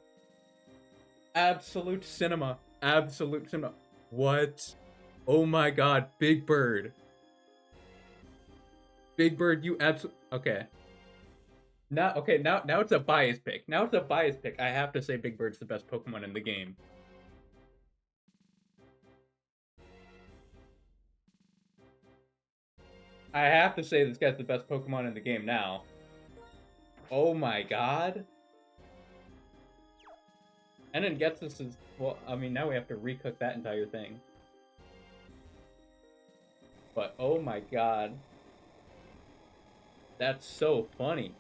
Absolute cinema. Absolute cinema. What? Oh my god, Big Bird. Big Bird, you okay. Now it's a bias pick. Now it's a bias pick. I have to say Big Bird's the best Pokemon in the game. I have to say this guy's the best Pokemon in the game now. Oh my god. And then gets us as well. I mean, now we have to recook that entire thing. But oh my god. That's so funny.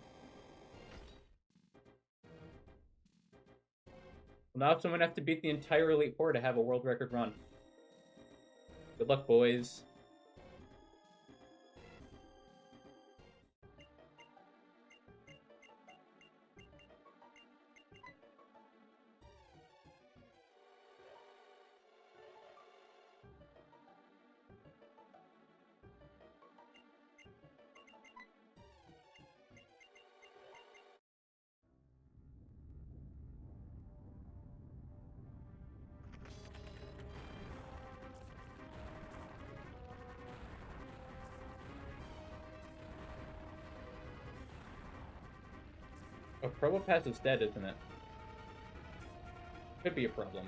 Now someone has to beat the entire Elite Four to have a world record run. Good luck, boys. Oh, Probopass is dead, isn't it? Could be a problem.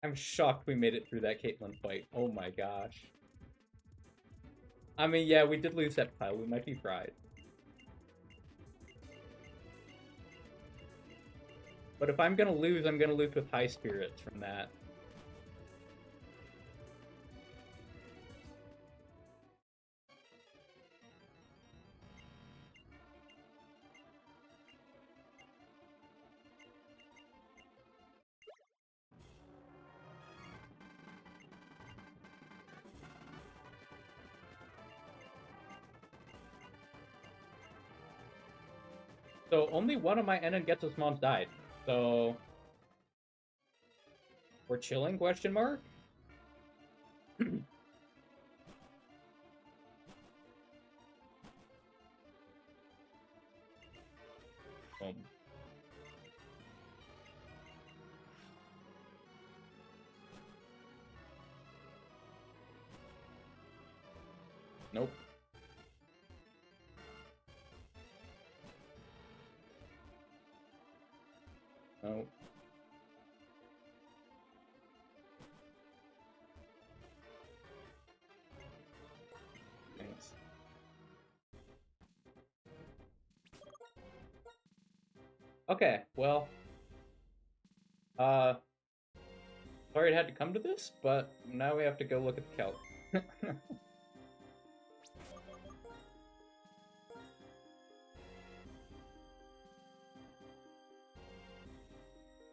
I'm shocked we made it through that Caitlyn fight. Oh my gosh. I mean, yeah, we did lose that pile. We might be fried. But if I'm gonna lose, I'm gonna lose with high spirits from that. So only one of my Enengetsu's moms died. So we're chilling? Question mark. Nope. Nope. Thanks. Okay, well. Sorry it had to come to this, but now we have to go look at the calc.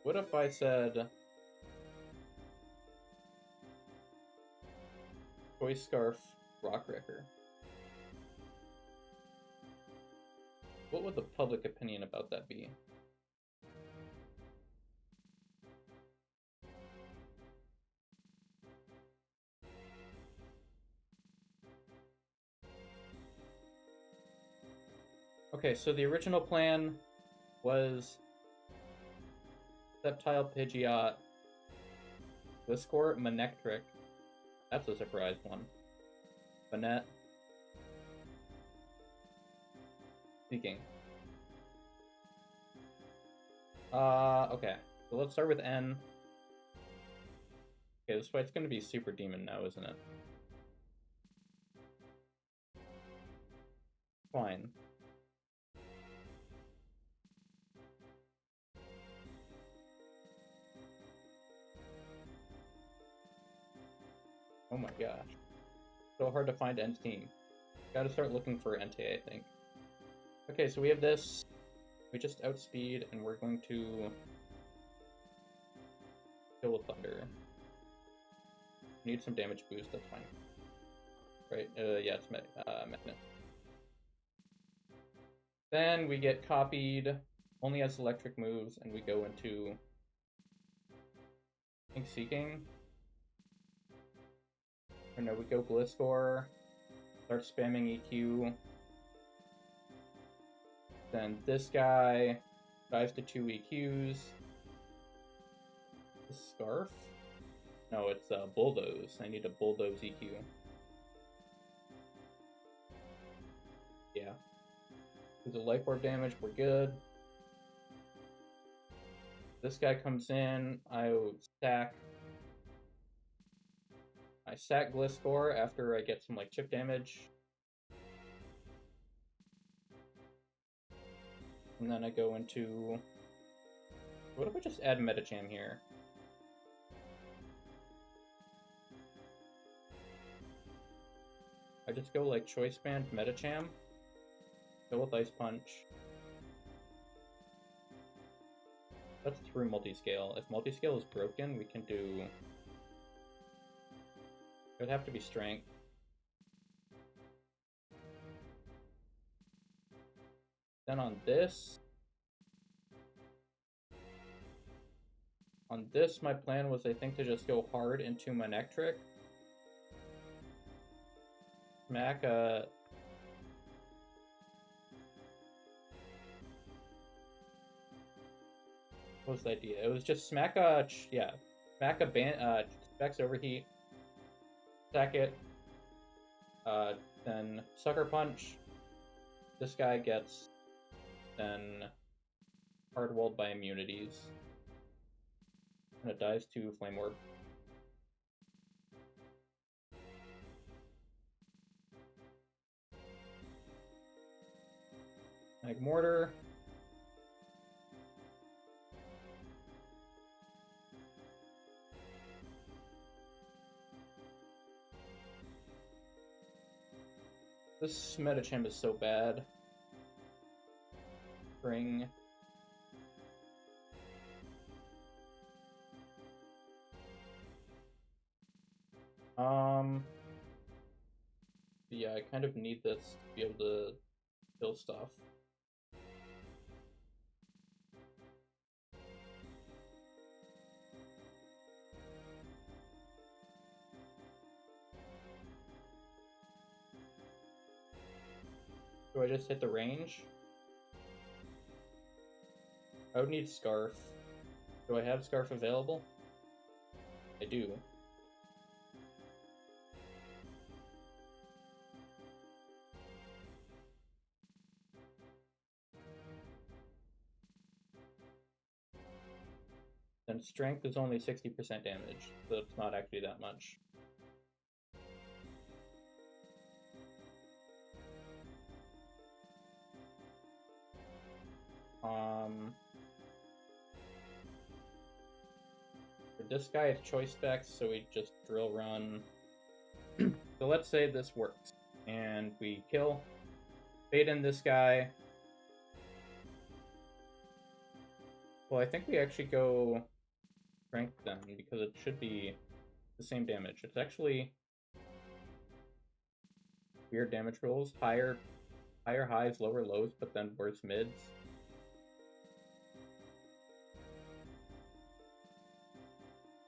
What if I said Toy Scarf Rockwrecker? What would the public opinion about that be? Okay, so the original plan was Sceptile, Pidgeot, Gliscor, Manectric. That's a surprise one. Banette. Speaking. Okay. So let's start with N. Okay, this fight's gonna be Super Demon now, isn't it? Fine. Oh my gosh. So hard to find N team. Gotta start looking for NTA, I think. Okay, so we have this. We just outspeed, and we're going to kill with Thunder. Need some damage boost, that's fine. Right, yeah, it's Magnet. Then we get copied, only has electric moves, and we go into, I think, Seeking. Or no, we go Gliscor, start spamming EQ. Then this guy dives to 2 EQs. The Scarf? No, it's Bulldoze. I need a Bulldoze EQ. Yeah. There's a Life Orb damage, we're good. This guy comes in, I stack. I I sack Gliscor after I get some like chip damage. And then I go into... What if I just add Metacham here? I just go like Choice Band, Metacham. Go with Ice Punch. That's through multiscale. If multiscale is broken, we can do... It would have to be Strength. Then on this... On this, my plan was, I think, to just go hard into Manectric. Smack a... What was the idea? It was just smack a... Yeah. Smack a band... Specs Overheat. Sack it. Then Sucker Punch. This guy gets... Then... Hard-walled by immunities. And it dies to Flame Orb. Mag Mortar. This Metacham is so bad. Bring... Yeah, I kind of need this to be able to kill stuff. Do I just hit the range? I would need Scarf. Do I have Scarf available? I do. Then Strength is only 60% damage, so it's not actually that much. For this guy, it's Choice Specs, so we just Drill Run. So let's say this works, and we kill, bait in this guy. Well, I think we actually go Strength then, because it should be the same damage. It's actually weird damage rolls. Higher highs, lower lows, but then worse mids.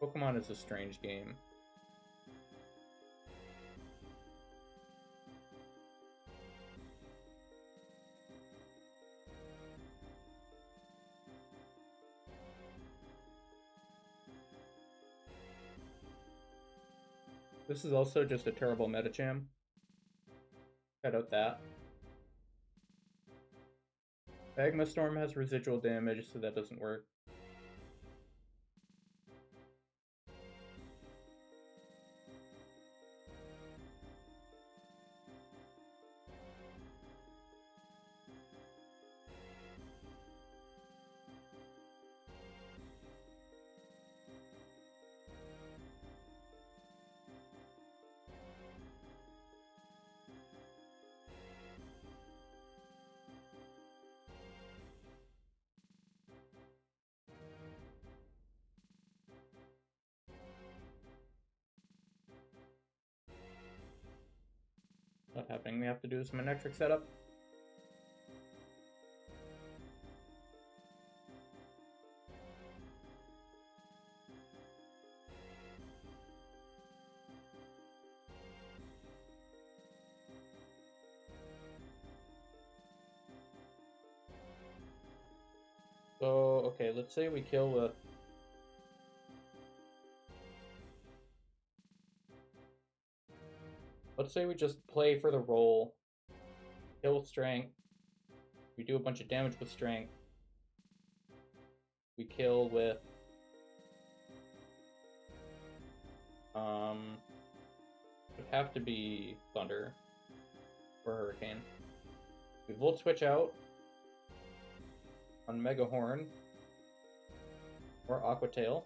Pokemon is a strange game. This is also just a terrible Metacham. Cut out that. Magma Storm has residual damage, so that doesn't work. Not happening. We have to do some Manectric setup. So, okay, let's say we kill with... Let's say we just play for the roll, kill with Strength, we do a bunch of damage with Strength, we kill with have to be Thunder or Hurricane. We Volt Switch out on Mega Horn or Aqua Tail.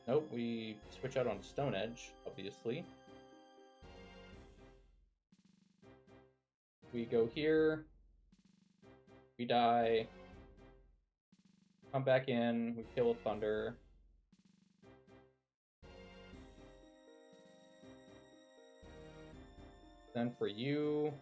Nope, we switch out on Stone Edge, obviously. We go here. We die. Come back in. We kill with Thunder. Then for you...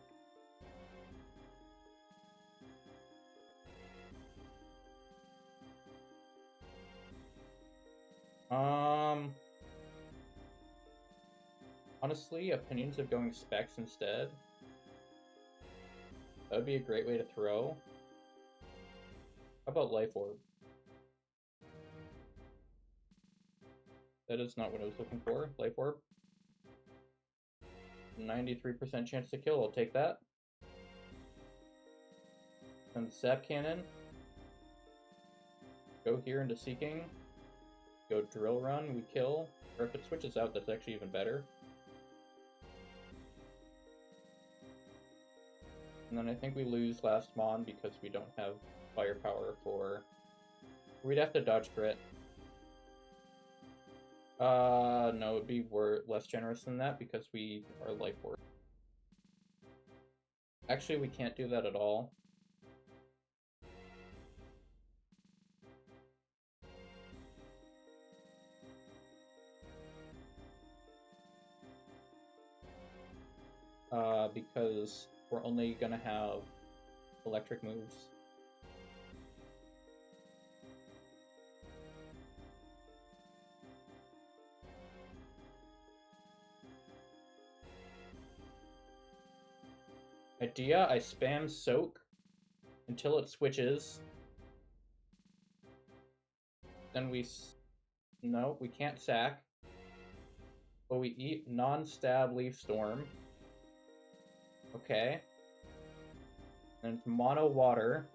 honestly, opinions of going Specs instead. That would be a great way to throw. How about Life Orb? That is not what I was looking for. Life Orb. 93% chance to kill, I'll take that. And Zap Cannon. Go here into Seeking. Go Drill Run, we kill. Or if it switches out, that's actually even better. And then I think we lose last Mon because we don't have firepower for... We'd have to dodge crit. No, it'd be less generous than that because we are Life Orb. Actually, we can't do that at all. Because we're only gonna have electric moves. Idea, I spam Soak until it switches. Then we... No, we can't sack. But we eat non-stab Leaf Storm. Okay. And it's mono water.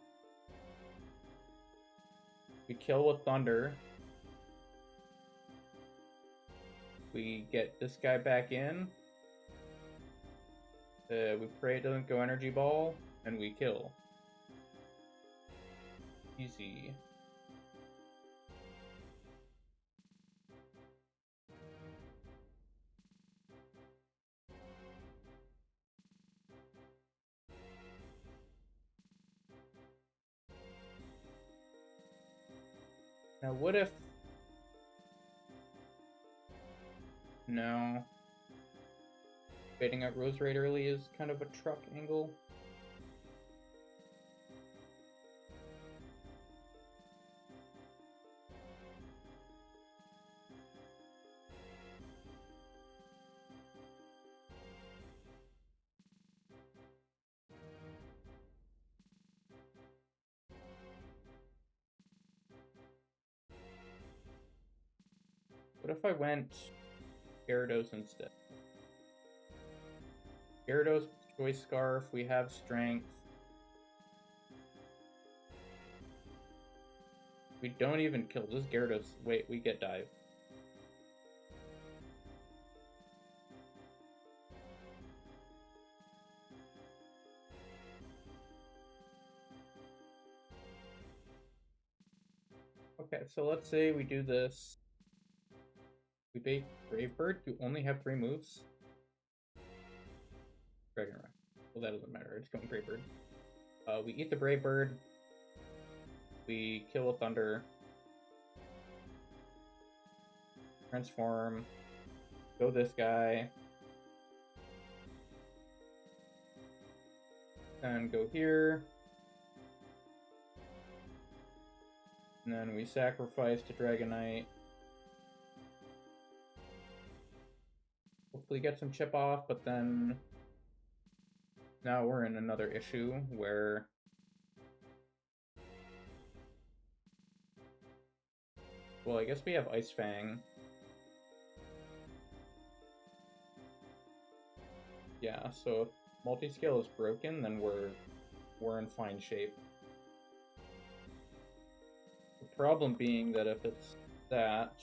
We kill with Thunder. We get this guy back in. We pray it doesn't go Energy Ball, and we kill. Easy. Now, what if... No. Baiting out Rose Raid early is kind of a truck angle. What if I went Gyarados instead? Gyarados, Choice Scarf, we have Strength. We don't even kill. This Gyarados, wait, we get Dive. Okay, so let's say we do this. We bait Brave Bird. You only have 3 moves. Dragon Rock. Well, that doesn't matter. It's going Brave Bird. We eat the Brave Bird. We kill a Thunder. Transform. Go this guy. And go here. And then we sacrifice to Dragonite. Hopefully get some chip off, but then now we're in another issue where well, I guess we have Ice Fang. Yeah, so if multi-scale is broken, then we're in fine shape. The problem being that if it's that,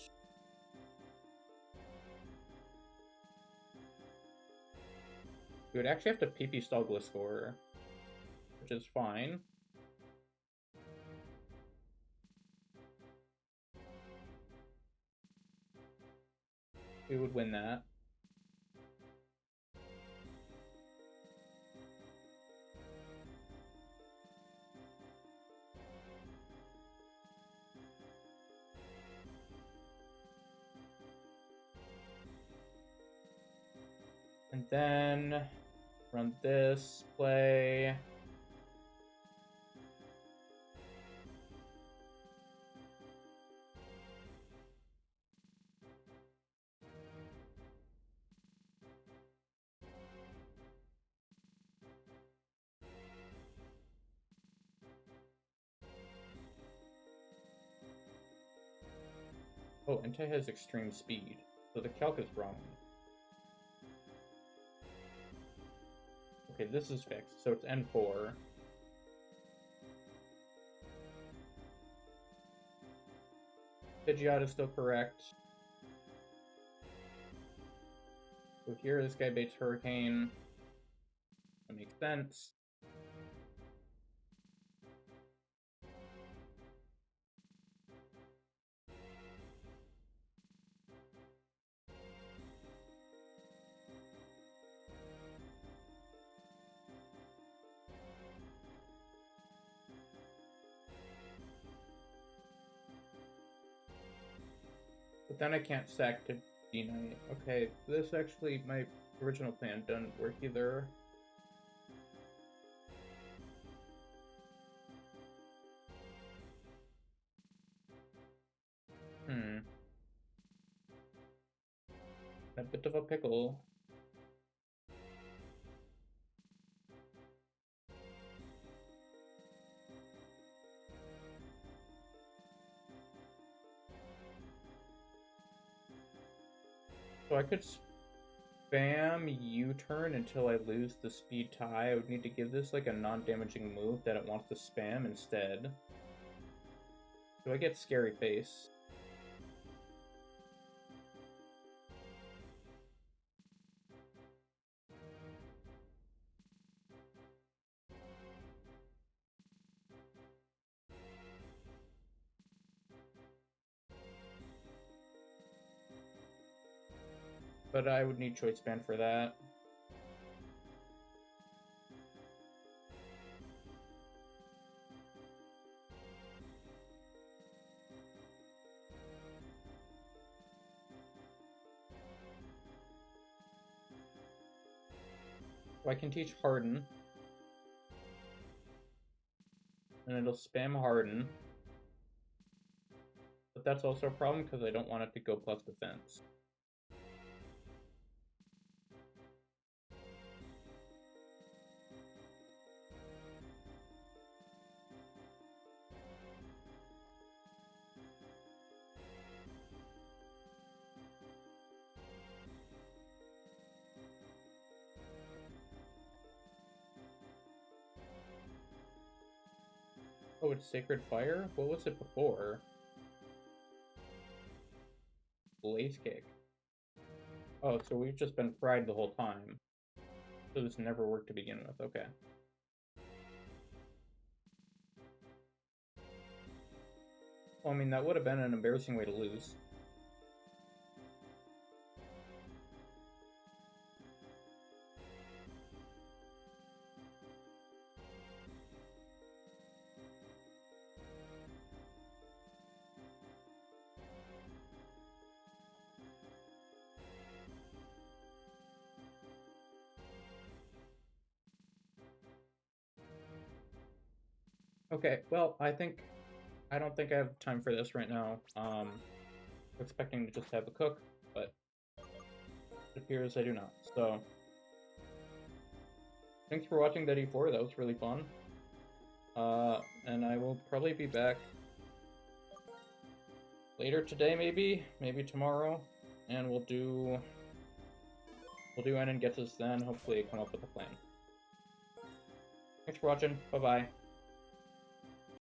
We would actually have to PP stall Gliscor, which is fine. We would win that. And then run this play. Oh, Entei has extreme speed, so the calc is wrong. Okay, this is fixed, so it's N4. Pidgeot is still correct. So here, this guy baits Hurricane. That makes sense. But then I can't sack to D-Knight. Okay, this actually, my original plan doesn't work either. A bit of a pickle. So I could spam U-turn until I lose the speed tie. I would need to give this like a non-damaging move that it wants to spam instead. Do I get Scary Face? But I would need Choice Band for that. So I can teach Harden. And it'll spam Harden. But that's also a problem because I don't want it to go plus defense. Oh, it's Sacred Fire? What was it before? Blaze Kick. Oh, so we've just been fried the whole time. So this never worked to begin with, okay. Well, I mean, that would have been an embarrassing way to lose. Okay, well, I don't think I have time for this right now. Expecting to just have a cook, but it appears I do not. So, thanks for watching that E4, that was really fun. And I will probably be back later today, maybe tomorrow, and we'll do N and Gets Us then, hopefully come up with a plan. Thanks for watching, bye-bye.